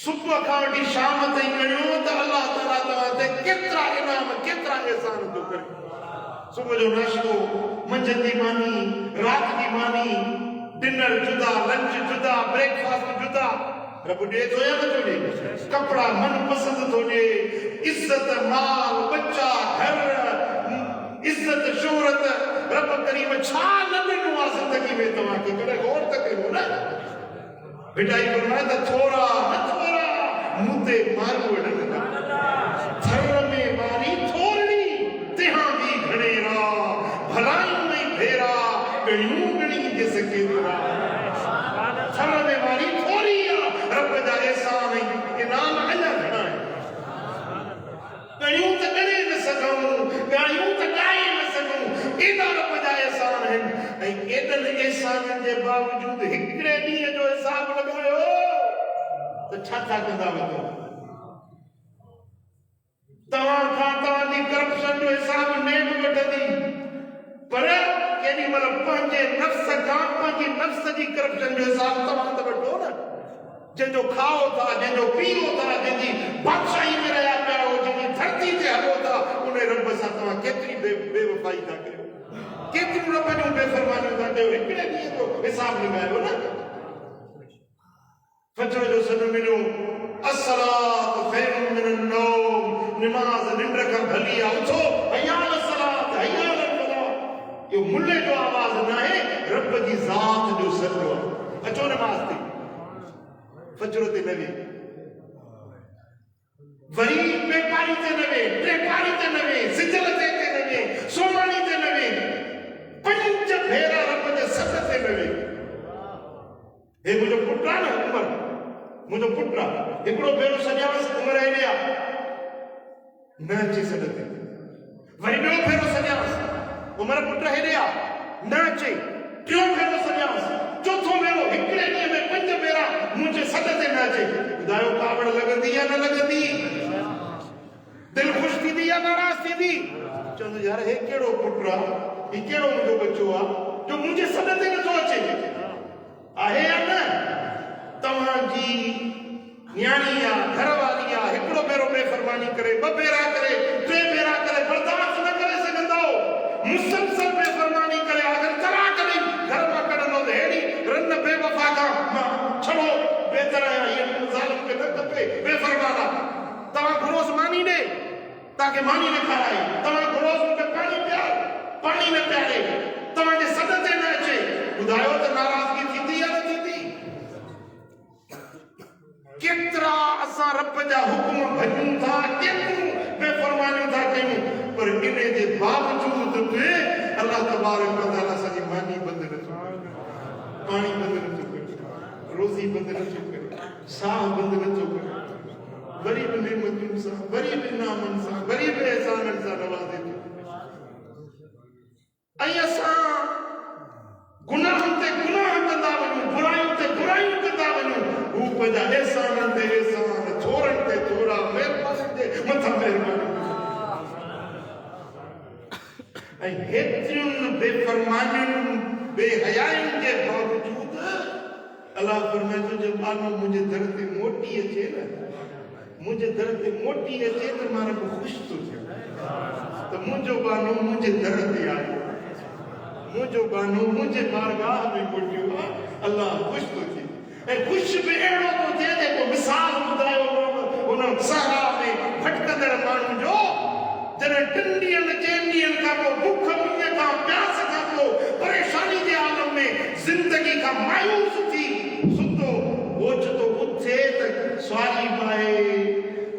सुबुह खां वठी शाम ताईं करियो त अल्लाह ताला तव्हां ते केतिरा इनाम केतिरा एहसान थो करे। सुबुह जो नाश्तो, मंझंदि जी मानी, राति जी मानी, डिनर जुदा, लंच जुदा, ब्रेकफास्ट जुदा, रब ॾे थो या नथो ॾे? कपिड़ा मनपसंदि थो ॾे, इज़त माल बच्चा घर, इज़त शोहरत, रब करीम छा न ॾिनो आहे ज़िंदगी में तव्हांखे? कॾहिं गौर त कयो न? बिटाई फरमाए त थोरा न थोरा मूं ते मारू ॾिना, थर में मारी थोरी तिहां बि घणेरा, भलायूं में भेरा ॻणियूं ॻणी जे सघे थोरा। थर में मारी थोरी आहे, रब जा एहसान इनाम अञा घणा आहिनि। ॻणियूं त ॻणे न सघूं, ॻायूं त ॻाए न सघूं, एॾा रब जा एहसान आहिनि। ऐं एॾनि एहसाननि जे बावजूदि हिकिड़े ॾींहं जो हिसाब लॻायो त छा छा कंदा वञो? तव्हां खां तव्हांजी करप्शन जो हिसाब नेम वठंदी, पर केॾी महिल पंहिंजे नफ़्स खां पंहिंजी नफ़्स जी करप्शन जो हिसाब तव्हां त वठो न। जंहिंजो खाओ था, जंहिंजो पीओ था, जंहिंजी बादशाही में रहिया पिया हो, जंहिंजी धरती ते हलो था, उन रब सां तव्हां केतिरी बेवफ़ाई था कयो, केतिरियूं रब जूं बेफ़रमानियूं था कयो। हिकिड़े ॾींहं जो हिसाब लॻायो न। फजर जो सॾु मिलियो, अस्सलात ख़ैरुम मिनन नौम, निमाज़ निंड खां भली आहे, उथो, हया अल सलात, हया अल फलाह। इहो मुल्ले जो आवाज़ न आहे, रब जी ज़ात जो सॾु आहे। अचो नमाज़ ते, फजर ते न वेह, वरी बेपारी ते न वेह, टेपारी ते न वेह, सिजल ते न वेह, सोमानी ते न वेह, 5 भेरा रब जे सॾ ते न वेह। हे मुंहिंजो पुटु आहे न उमर, मुंहिंजो पुटु आहे, हिकिड़ो भेरो सॼावसि उमर हेॾे आहे, न अचे सॾ ते। वरी ॿियो भेरो सॼावसि, उमर पुटु हेॾे आहे, न अचे। टियों भेरो सॼावसि, चोथों भेरो, हिकिड़े ॾींहं में 5 भेरा मुंहिंजे सॾ ते न अचे। ॿुधायो कावड़ लॻंदी या न लॻंदी? दिलि ख़ुशि थींदी या नाराज़ थींदी? चवंदो यार हे कहिड़ो पुटु आहे, ही कहिड़ो मुंहिंजो बच्चो आहे जो मुंहिंजे सॾ ते नथो अचे? आहे या न? तव्हांजी न्याणी आहे, घरवारी आहे, हिकिड़ो भेरो बेफ़रमानी करे, 2 भेरा करे, 3 भेरा करे, बर्दाश्त न करे सघंदा हो, मुसलसल बेफ़रमानी करे, अगरि तलाक ॾेई घर मां कढंदो त हेड़ी रन बेवफ़ा खां छड़ो बहितर आहे। ताकि मानी न खाराई तव्हां रोज़ मूंखे पाणी न पियारे तव्हांजे सॾ ते न अचे ॿुधायो त नाराज़गी थींदी या न थींदी केतिरा असां रब जा हुकुम भॼूं था केतिरियूं बेफ़रमानियूं था कयूं पर इन जे बावजूद बि अल्लाह तबारक व तआला असांजी मानी बंदि नथो करे पाणी बंदि नथो करे रोज़ी बंदि नथो करे साह बंदि नथो करे वरी बि नेमतुनि सां वरी बि इनामनि सां वरी बि एहसाननि सां नवाज़े थो ऐं असां गुनाहनि ते गुनाह कंदा वञूं बुराइयूं ते बुराइयूं कंदा वञूं हू पंहिंजा एहसाननि ते एहसान थोरनि ते थोरा महिरबानी ते मथां महिरबानी ऐं हेतिरियुनि बेफ़रमानियुनि बेहयायुनि जे बावजूद अल्लाह फरमाए थो जो मानो मुंहिंजे दर ते मोटी अचे न मुझे दर ते मोटी अचे तो मारा खुश तो थे तो मुझो बानो मुझे दर ते आयो मुझो बानो मुझे बारगाह में मोटियो अल्लाह खुश तो थे ए खुश भी एड़ो तो थे देखो मिसाल बुधायो उन सहरा में भटकंदड़ माण्हू जो जॾहिं 3 ॾींहंनि 4 ॾींहंनि खां पोइ बुख मुंहिंजे खां प्यास खां पोइ परेशानी जे आलम में ज़िंदगी खां मायूस थी सुतो ओचितो उथे त सवारी पाए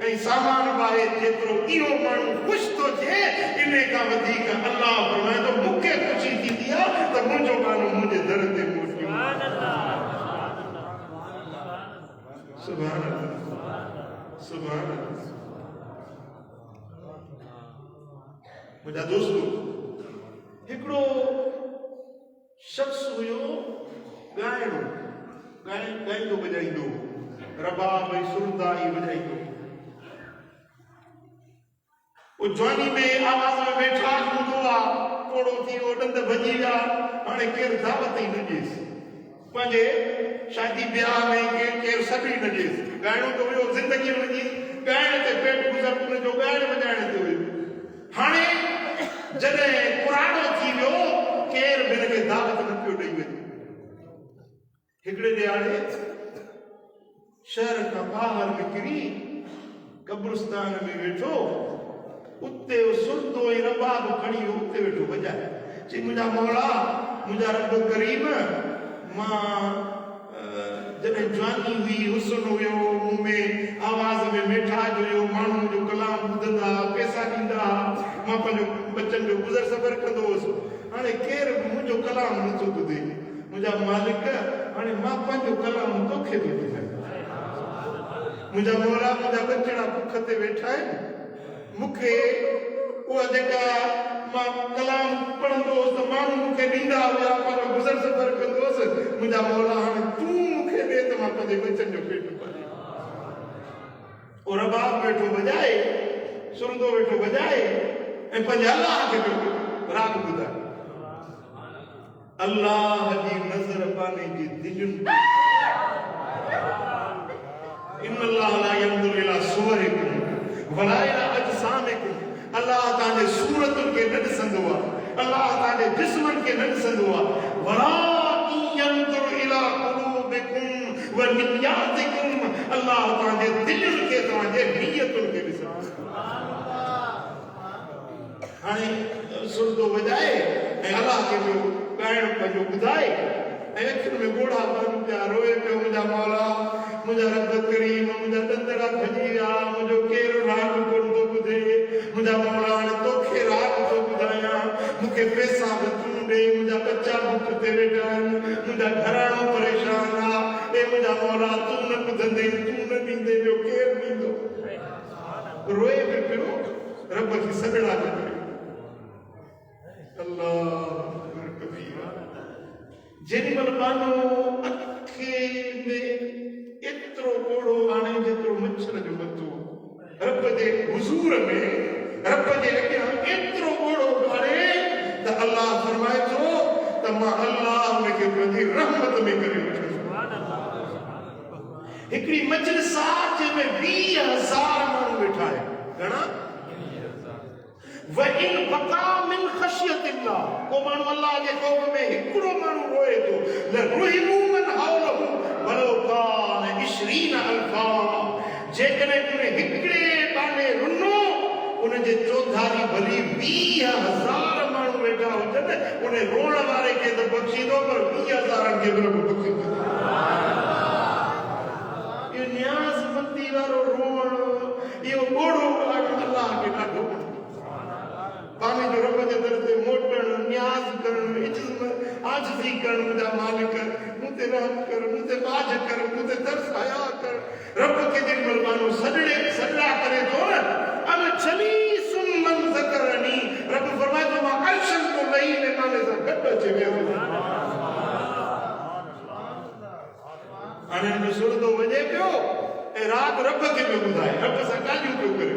ऐं सामान पाए जेतिरो इहो माण्हू ख़ुशि थो थिए इन खां वधीक अल्लाह फरमाए थो मूंखे ख़ुशी थींदी आहे त मुंहिंजो माण्हू मुंहिंजे दर ते मोटियो सुभान अल्लाह सुभान अल्लाह मुंहिंजा दोस्तो हिकिड़ो शख़्स हुयो ॻाईंदो वॼाईंदो रबाब ऐं सुरदाई वॼाईंदो वो जवानी में आवाज़ में वेठा हूंदो आहे पोड़ो थी वियो ॾंद भॼी विया हाणे केरु दावत ई न ॾिएसि पंहिंजे शादी ब्याह में केरु सॾु ई न ॾिएसि ॻाइणो त हुयो ज़िंदगी हुनजी ॻाइण ते पेट गुज़र हुनजो ॻाइण वॼाइण ते हुयो हाणे जॾहिं पुराणो थी वियो केरु बि हिनखे दावत न पियो ॾेई वञे हिकिड़े ॾियारे शहर खां ॿाहिरि निकिरी कब्रिस्तान में वेठो उते सुरदो ऐं रबाब खणी उते वेठो वॼाए चई मुंहिंजा मौला मुंहिंजा रब करीम मां जॾहिं जवानी हुई हुस्न हुयो मूं में आवाज़ में मिठास हुयो माण्हू मुंहिंजो कलाम ॿुधंदा पैसा ॾींदा मां पंहिंजो बचनि जो गुज़र सफ़र कंदो हुउसि हाणे केरु बि मुंहिंजो कलाम नथो ॿुधे मुंहिंजा मालिक हाणे मां पंहिंजो कलाम तोखे थो ॿुधायां मुंहिंजा मौला मुंहिंजा बचड़ा बुख ते वेठा आहिनि मूंखे उहा जेका मां कलाम पढ़ंदो हुउसि त माण्हू मूंखे ॾींदा हुआ पंहिंजो गुज़र सफ़र कंदो हुउसि मुंहिंजा मौला हाणे तूं मूंखे ॾे त मां पंहिंजे बचनि जो पेट पालियां उहो रबाब वेठो वॼाए सुरंदो वेठो वॼाए ऐं पंहिंजे अलाह खे राग ॿुधाए अल्लाह जी नज़र पाने जी दिलुनि इन अल्लाह ला यंदुर इला सुवरिकुम वला इला अजसामिकुम अल्लाह तांजे सूरतुनि खे न ॾिसंदो आहे अल्लाह तांजे जिस्मनि खे न ॾिसंदो आहे वला यंदुर इला कुलूबिकुम व नियतिकुम अल्लाह तांजे दिलुनि खे तांजे नियतुनि खे ॾिसंदो हाणे सुरदो वॼाए ऐं अल्लाह खे ॻाइण पंहिंजो ॿुधाए ऐं अखियुनि में ॻोढ़ा बन पिया रोए पियो मुंहिंजा मौला मुंहिंजा रब करीम मुंहिंजा ॾंदड़ा भॼी विया मुंहिंजो केरु राग कोन थो ॿुधे मुंहिंजा मौला हाणे तोखे राग थो ॿुधायां मूंखे पैसा बि तूं ॾे मुंहिंजा बच्चा बुख ते वेठा आहिनि मुंहिंजा घराणो परेशान आहे ए मुंहिंजा मौला तूं न ॿुधंदे तूं न ॾींदे ॿियो केरु ॾींदो रोए बि पियो रब खे सॾड़ा बि पियो जेॾीमहिल मानो अखे में एतिरो ॻोढ़ो आणे जेतिरो मच्छर जो मथो रब जे हुज़ूर में रब जे अॻियां एतिरो ॻोढ़ो आणे त अल्लाह फरमाए थो त मां अल्लाह हुनखे पंहिंजी रहमत में करे वठंदुसि हिकिड़ी मजलिस आहे जंहिंमें 20,000 माण्हू वेठा आहिनि घणा वइन बका मिन खशियत अल्लाह को माण्हू अल्लाह जे ख़ौफ में हिकिड़ो माण्हू रोए थो लरुहिमू मन हौलहु वलो कान 20 अल्फा जेकॾहिं उन हिकिड़े बाने रुनो उन जे चौधारी भली 20,000 माण्हू वेठा हुजनि उन रोअण वारे खे त बख़्शींदो पर 20,000 खे प्रभु बख़्शींदो। इहो न्याज़मंदी वारो रोअण, इहो ॻोड़ो अल्लाह खे ॾाढो पाणी जो रब जे दर ते मोटण, न्याज़ करण, आजिज़ी करण, मुंहिंजा मालिक मूं ते रहम कर, मूं ते बाज कर, मूं ते तरस हया कर। रब खे जेॾी महिल माण्हू सॾड़ा करे थो न, अन चली सुन मन ज़करनी, रब फरमाए थो मां अर्शन तो लही महिमाने सां गॾु अची वियो। हाणे हिन जो सुर थो वॼे पियो ऐं रात रब खे पियो ॿुधाए, रब सां ॻाल्हियूं पियो करे।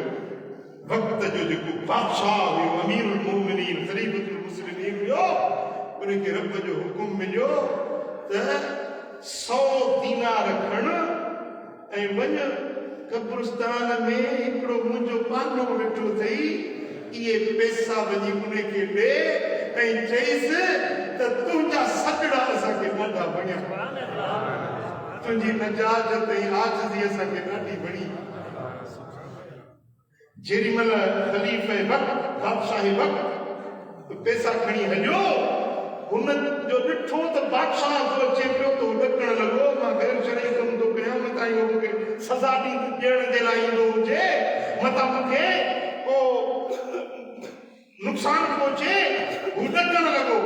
वक़्त जो जेको बादशाह हुयो, अमीरुल मोमिनीन, ख़लीफ़तुल मुस्लिमीन हुयो, उनखे रब जो हुकुम मिलियो त 100 दीनार खण ऐं वञ कब्रिस्तान में हिकिड़ो मुंहिंजो पानो वेठो अथई, इहे पैसा वञी उनखे ॾे ऐं चईसि त तुंहिंजा सॾड़ा असांखे ॾाढा वणिया, तुंहिंजी नजात ऐं आजिज़ी असांखे ॾाढी वणी। जेॾी महिल ख़लीफ़े वक़्त, बादशाह वक़्त पैसा खणी हलियो, हुन जो ॾिठो त बादशाह थो अचे पियो त ॾकण लॻो, मां गैर शरई कमु थो कयां, मथां इहो मूंखे सज़ा ॾियण जे लाइ ईंदो हुजे, मथां मूंखे को नुक़सान पहुचे, हू ॾकण लॻो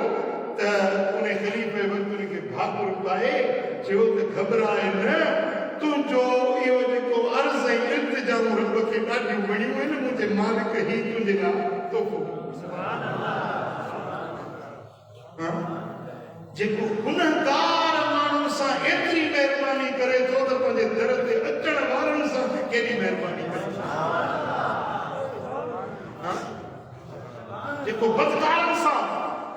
त उन ख़लीफ़े वक़्त उनखे भाकुर पाए चयो त घबराए न, तुंहिंजो इहो जेको अर्ज़ ऐं इल्तिजाम रब खे ॾाढियूं वणियूं आहिनि, मुंहिंजे मालिक ही तुंहिंजे लाइ तोहफ़ो। जेको गुनहगार माण्हुनि सां एतिरी महिरबानी करे थो त पंहिंजे दर ते अचण वारनि सां केॾी महिरबानी करे। जेको बदकारनि सां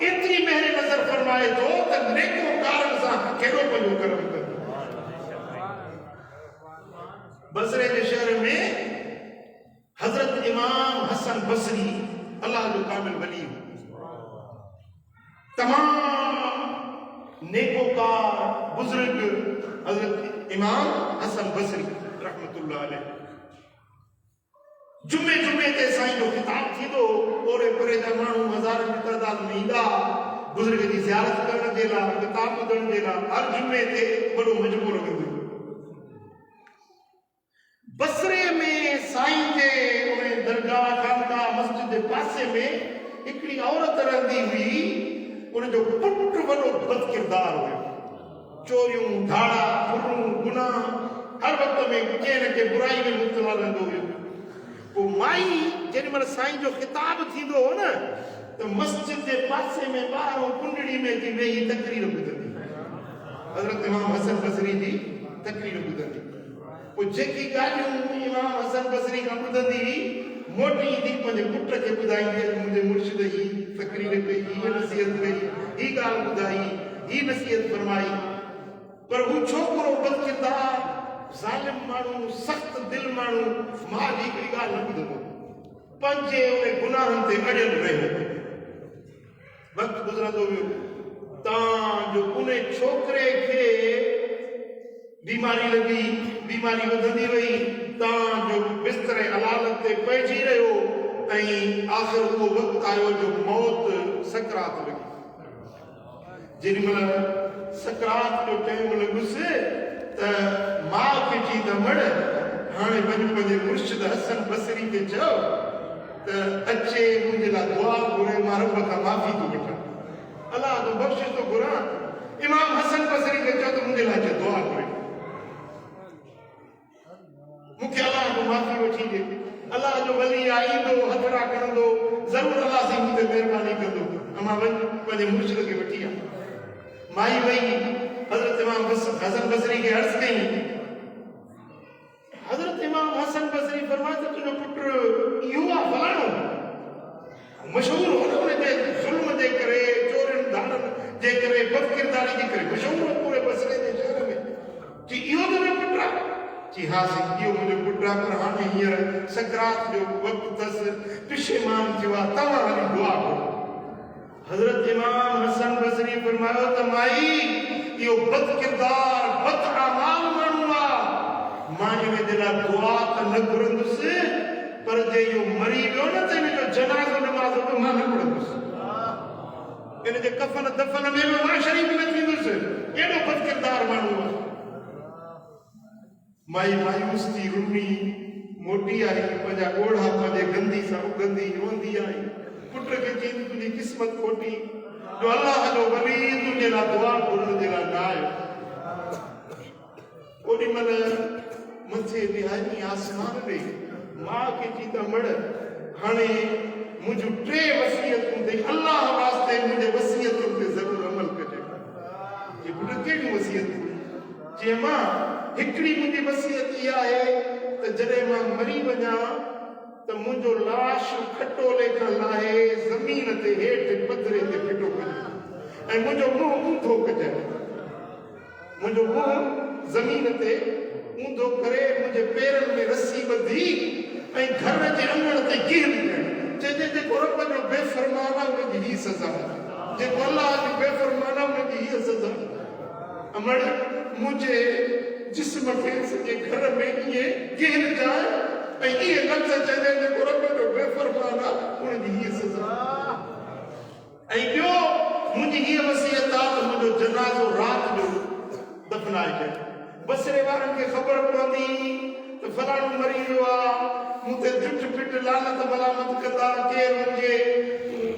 एतिरी महिर नज़र फरमाए थो त नेकोकारनि सां कहिड़ो पंहिंजो कर्म करे। बसरे जे शहर में हज़रत इमाम हसन बसरी, अल्लाह जो कामिल वली, तमाम नेकोकार बुजुर्ग हज़रत इमाम हसन बसरी रहमतुल्लाह अलैह। जुमे ते साईं जो खिताब थींदो, ओरे परे जा माण्हू हज़ारनि जी तइदाद में ईंदा बुजुर्ग जी ज़ियारत करण जे लाइ, किताब ॿुधण जे लाइ। हर जुमे ते वॾो मजमो लॻंदो। बसरे में साईं जे उन दरगाह खानका मस्जिद जे पासे में हिकिड़ी औरत रहंदी हुई, उनजो पुट वॾो बदकिरदार हुयो, चोरियूं, धाड़ा, फुरूं, गुनाह, हर वक़्त में कंहिं न कंहिं बुराई में मुब्तला रहंदो हुयो। पोइ माई जेॾी महिल साईं जो ख़िताब थींदो हो न, त मस्जिद जे पासे में ॿाहिरों कुंडड़ी में थी वेही तकरीर ॿुधंदी, हज़रत इमाम हसन बसरी जी तकरीर ॿुधंदी। पोइ जेकी ॻाल्हियूं इमाम हसन बसरी खां ॿुधंदी हुई, मोटी ईंदी पंहिंजे पुट खे ॿुधाईंदी, मुंहिंजे मुर्शिद ही तकरीर कई, हीअ नसीहत कई, ही ॻाल्हि ॿुधाई, ही नसीहत फरमाई। पर हू छोकिरो बदकिरदार, ज़ालिम माण्हू, सख़्त दिल माण्हू, मां जी हिकिड़ी ॻाल्हि न ॿुधंदो, पंहिंजे उन गुनाहनि ते अड़ियल रहियो। वक़्तु गुज़रंदो वियो, तव्हांजो उन छोकिरे खे बीमारी लॻी, बीमारी वधंदी वई, तव्हांजो बिस्तरे हलालत ते पइजी रहियो ऐं आख़िर उहो वक़्तु आयो जो मौत सकरात लॻी। जेॾी महिल सकरात जो टाइम लॻुसि त माउ खे चई त मड़, हाणे वञ पंहिंजे मुर्शिद हसन बसरी खे चयो त अचे मुंहिंजे लाइ दुआ घुरे, मां रब खां माफ़ी थो वठां, अलाह तो बख़्शिश थो घुरां। इमाम हसन बसरी खे चयो त मुंहिंजे लाइ दुआ घुरे, मूंखे अलाह को माफ़ी वठी ॾे। अलाह जो वली ईंदो, हथड़ा खणंदो, ज़रूरु अलाह साईं मूं ते महिरबानी कंदो। अमां वञ पंहिंजे मुर्शिद खे वठी आ। माई वई, हज़रत इमाम हसन बसरी खे अर्ज़ कई। हज़रत इमाम हसन बसरी फरमाए त तुंहिंजो पुटु इहो आहे फलाणो, मशहूर हो न उनजे ज़ुल्म जे करे, चोरियुनि धाड़नि जे करे, बदकिरदारी जे करे मशहूर हो पूरे बसरे जे शहर में। चई इहो तुंहिंजो पुटु आहे? चई हा साईं, इहो मुंहिंजो पुटु आहे, पर हाणे हींअर सकरात जो वक़्तु अथसि, पिशेमान थियो आहे, तव्हां हली दुआ करो। हज़रत इमाम हसन बसरी फरमायो त माई इहो बदकिरदार, बदअमाल माण्हू आहे, मां इन जे लाइ दुआ त न घुरंदुसि, पर पर जे यो मरी वियो न त इन जो जनाज़ो नमाज़ बि मां न पढ़ंदुसि, इन जे कफ़न दफ़न में बि मां शरीक न थींदुसि। एॾो बदकिरदार माण्हू आहे। माई मायूस थी रुनी मोटी आई, पंहिंजा ॻोढ़ा पंहिंजे गंदी सां उगंदी रोंदी आई। पुट खे चई तुंहिंजी क़िस्मत खोटी, जो अल्लाह जो वली तुंहिंजे लाइ दुआ घुरण जे लाइ न आयो। ओॾी महिल मथे निहारी आसमान ॾे मां खे चई त मड़ हाणे मुंहिंजूं 3 वसीयतूं अथई, अल्लाह वास्ते मुंहिंजे वसीयतुनि ते ज़रूरु अमल कजे। ये पुट कहिड़ियूं वसीयतूं? चई मां हिकिड़ी मुंहिंजी वसीयत इहा आहे त जॾहिं मां मरी वञा त मुंहिंजो लाश खटोले खां लाहे ज़मीन ते हेठि पधरे ते फिटो कजे ऐं मुंहिंजो मुंहुं ऊंधो कजे। मुंहिंजो मुंहुं ज़मीन ते ऊंधो करे मुंहिंजे पेरनि में रस्सी ॿधी ऐं घर जे अंगण ते कीअं चइजे जेको रब जो बेफ़रमान आहे उनजी हीअ सज़ा, जेको अल्लाह जी बेफ़रमान आहे उनजी हीअ सज़ा। अमड़ मुंहिंजे जिस्म खे सॼे घर में ईअं कीअं जाए ऐं ईअं लफ़्ज़ चइजे जेको रब जो बेफ़रमान आहे उनजी हीअ सज़ा। ऐं ॿियो मुंहिंजी हीअ वसीयत आहे त मुंहिंजो जनाज़ो राति जो दफ़नाइजे। बसरे वारनि खे ख़बर पवंदी त फलाणो मरी वियो आहे, मूं ते झुठ पिट लानत मलामत कंदा, केरु मुंहिंजे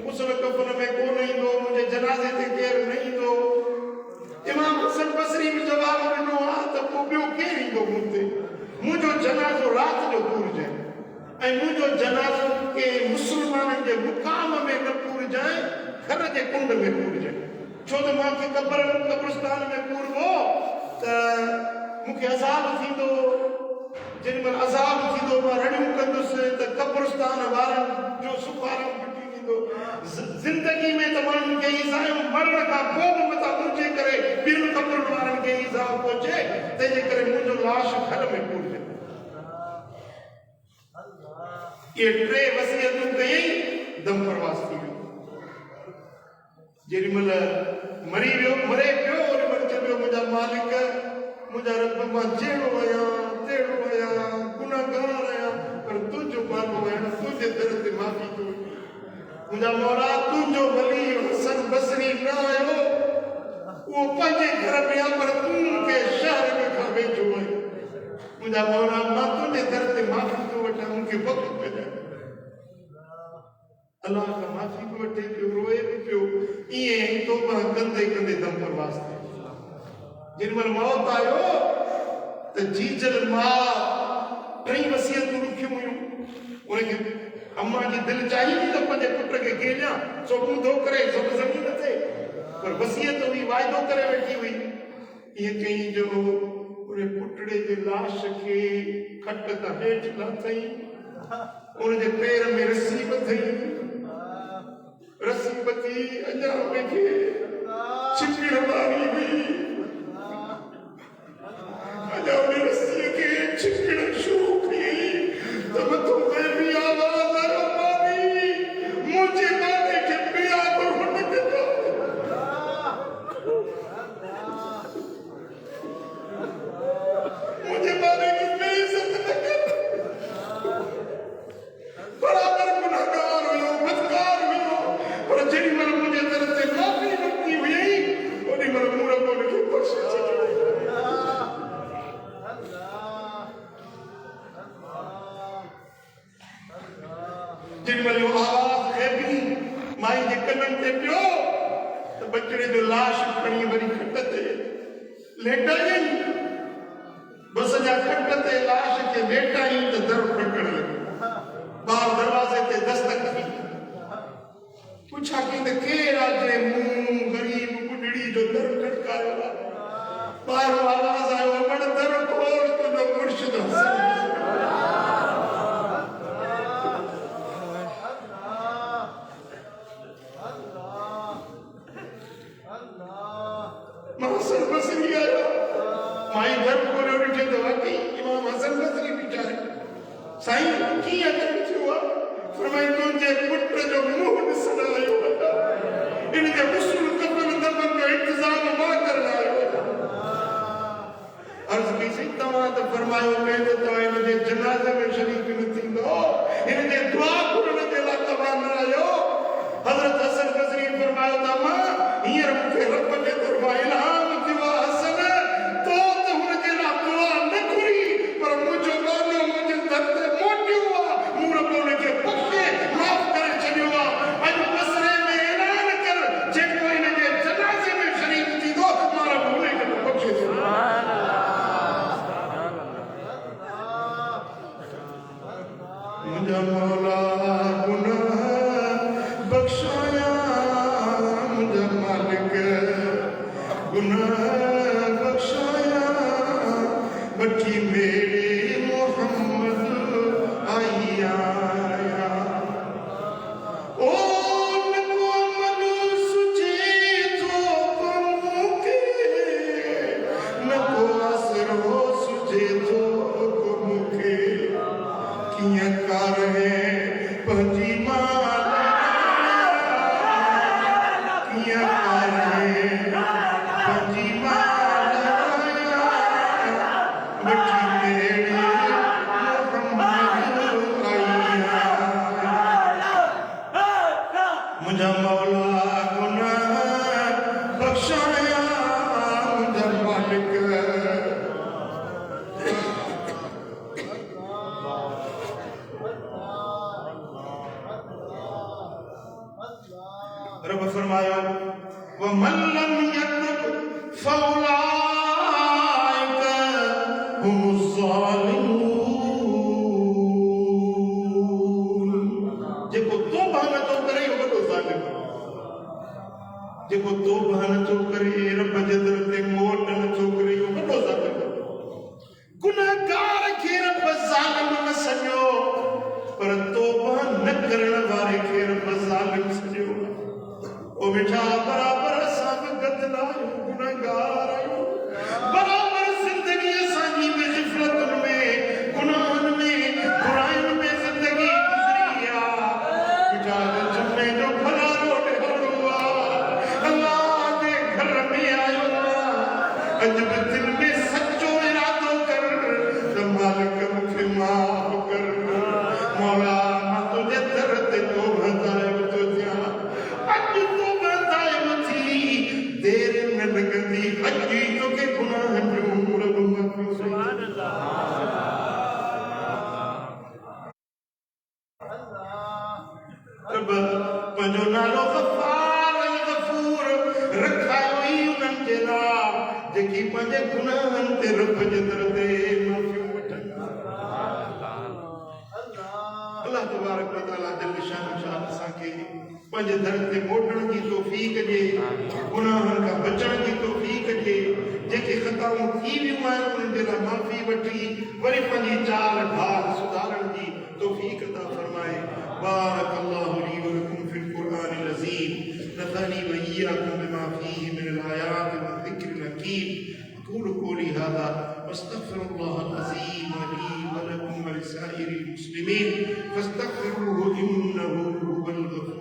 गुस्ल कफ़न में कोन ईंदो, मुंहिंजे जनाज़े ते केरु न ईंदो। इमाम हसन बसरी बि जवाबु ॾिनो आहे त पोइ ॿियो केरु ईंदो मूं ते? मुंहिंजो जनाज़ो राति जो पूरजांइ ऐं मुंहिंजो जनाज़ो के मुस्लमाननि जे मुक़ाम में न पूरजांइ, घर जे कुंड में पूरजांइ। छो त मूंखे कब्रिस्तान में पूरबो त मूंखे अज़ाब थींदो। जेॾी महिल अज़ाब थींदो मां रड़ियूं कंदुसि त कब्रिस्तान वारनि जो सुफ़ारो फिटी थींदो। ज़िंदगी में त माण्हुनि खे ईज़ायूं मरण खां पोइ बि मथां मुंहिंजे करे ॿियनि क़ब्रुनि वारनि खे ईज़ा पहुचे, तंहिंजे करे मुंहिंजो लाश घर में पूरजे। इहे 3 वसीयतूं कयई, दम परवास थी वियो। जेॾी महिल मरी वियो मरे पियो ओॾी महिल चइबो मुंहिंजा मालिक मुंहिंजा रब मां जहिड़ो आहियां तहिड़ो आहियां, गुनाहगार आहियां, पर तुंहिंजो बाबो आहियां, तुंहिंजे दर ते माफ़ी थो। मुंहिंजा मौला तुंहिंजो वली हसन बसरी न आयो, उहो पंहिंजे घर में आहे पर तूं मूंखे शहर में खां वेझो आहे। मुंहिंजा मौला मां तुंहिंजे दर ते माफ़ी थो वठां, मूंखे वक़्तु कजांइ। अल्लाह खां माफ़ी बि वठे पियो, रोए बि पियो। ईअं तौबा कंदे कंदे दम परवास थियो। जेॾी महिल मौत आयो त जीजल मां 3 वसीयतूं लिखियूं हुयूं। उनखे अम्मा जी दिलि चाहिए थी त पंहिंजे पुट खे गेलियां, सो ऊंधो करे सो ज़मीन ते, पर वसीयत हुई वाइदो करे वेठी हुई। ईअं कई जो उन पुटड़े जे लाश खे खट तां हेठि लाथई, उनजे पेर में रस्सी ॿधई, रस्सी ॿधी अञा उनखे छिकण वारी हुई। अञा उन रस्सीअ खे छिकण शुरू कई त मथो गहरी आवाज़ मारी मुंहिंजे बाबे खे पिया तो हुन खे मुंहिंजे बाबे खे बेइज़्ज़त न कर। बराबर गुनाहगार हुयो, बदकार हुयो, पर जेॾी महिल मुंहिंजे दर ते माफ़ी वरिती हुई ओॾी महिल मूं रब हुनखे बख़्शे छॾियो। जेॾी महिल इहो आवाज़ ग़ैबी माई जे कननि ते पियो त बचड़े जो लाश खणी वरी खट ते लेटाई। बस जा खट ते लाश खे लेटाई त दर खटकण लॻी। ॿार दरवाज़े ते दस्तक थी पुछा कई त केरु आहे जंहिं मूं ग़रीब ॿुढड़ी जो दर खटकायो आहे? ॿाहिरों आवाज़ आयो, अमड़ दर खोल, तुंहिंजो मुर्शिद हसन। हसन बसरी आयो, माई दर खोलियो, ॾिठे त वाकई इमाम हसन बसरी बीठा आहिनि। साईं कीअं अचणु थियो आहे? फरमाई तुंहिंजे पुट जो मुंहुं ॾिसण आयो आहियां, इन जे गुस्ल कफ़न दफ़न जो इंतज़ाम मां करण आयो आहियां। अर्ज़ कई तव्हां त फरमायो त तव्हां हिन जे जनाज़े में शरीक न थींदो, त मां हींअर मूंखे रब जे तरफ़ां इल्हाम थियो आहे हसन तो त हुनजे लाइ दुआ न घुरी पर मुंहिंजो गानो मुंहिंजे दर ते मोटियो आहे मूं रब हुनखे बख़्शे माफ़ करे छॾियो आहे अॼु बसरे में ऐलान कर जेको हिनजे जनाज़े में शरीक थींदो मां रब हुनखे बख़्शे छॾियो मुंहिंजा मौला गुनाह बख़्शाया मुंहिंजा मालिक गुनाह बख़्शाया वठी मेरे मोहम्मद आई आया ओ नको मनु सुझे थो मूंखे नको आसरो सुझे थो मूंखे कीअं कार है पंहिंजी माल कीअं कार है पंहिंजी माल वठी मेरे मोहम्मद आया मुंहिंजा मौला गुनाह बख़्शाया मुंहिंजा मालिक रब फरमायो वमन लम यतुब फौलाइका हुमुज़ ज़ालिमून जेको तौबा नथो करे उहो वॾो ज़ालिम जेको तौबा नथो करे रब जे दर ते मोट नथो करे उहो वॾो ज़ालिम गुनाहगार खे रब ज़ालिम न सञो पर तौबा न करण वारे खे रब ज़ालिम सञो ओ बेटा बराबर असां बि गदला आहियूं गुनाहगार आहियूं बराबर ज़िंदगी असांजी में ग़फ़लतुनि में गुनाहनि में बुराइयुनि में ज़िंदगी गुज़री आहे बेटा जुमे जो भलारो ॾियणो आहे अल्लाह जे घर में आयो आहे अॼु बि दिलि में सचो इरादो कर त मालिक मूंखे माफ़ कर मौला मां तुंहिंजे दर ते तौबा ताइब थो थियां अॼु तौबा ताइब थी देर न लॻंदी अॼु ई तोखे गुनाहनि जो रब माफ़ सुभान अल्लाह रब पंहिंजो नालो गफ़ार ऐं गफ़ूर रखायो ई उन्हनि जे लाइ जेकी पंहिंजे गुनाहनि ते रब जे दर ते माफ़ियूं वठनि अल्लाह तबारक व तआला जल शान असांखे पंहिंजे दर ते मोटण जी तौफ़ीक़ ॾिए गुनाहनि खां बचण जी तौफ़ीक़ ॾिए जेके ख़ताऊं थी वियूं आहिनि उन्हनि जे लाइ माफ़ी वठी वरी पंहिंजी चाल ढाल सुधारण जी तौफ़ीक़ अता फरमाए बारक अल्लाहु ली व लकुम फिल क़ुरआनिल अज़ीम नफ़अनी व इय्याकुम बिमा फ़ीहि मिनल आयाति व ज़िक्रिल हकीम अक़ूलु क़ौली हाज़ा वस्तग़फ़िरुल्लाहल अज़ीम ली व लकुम व लिसाइरिल मुस्लिमीन फस्तग़फ़िरूहु इन्नहु हुवल गफ़ूर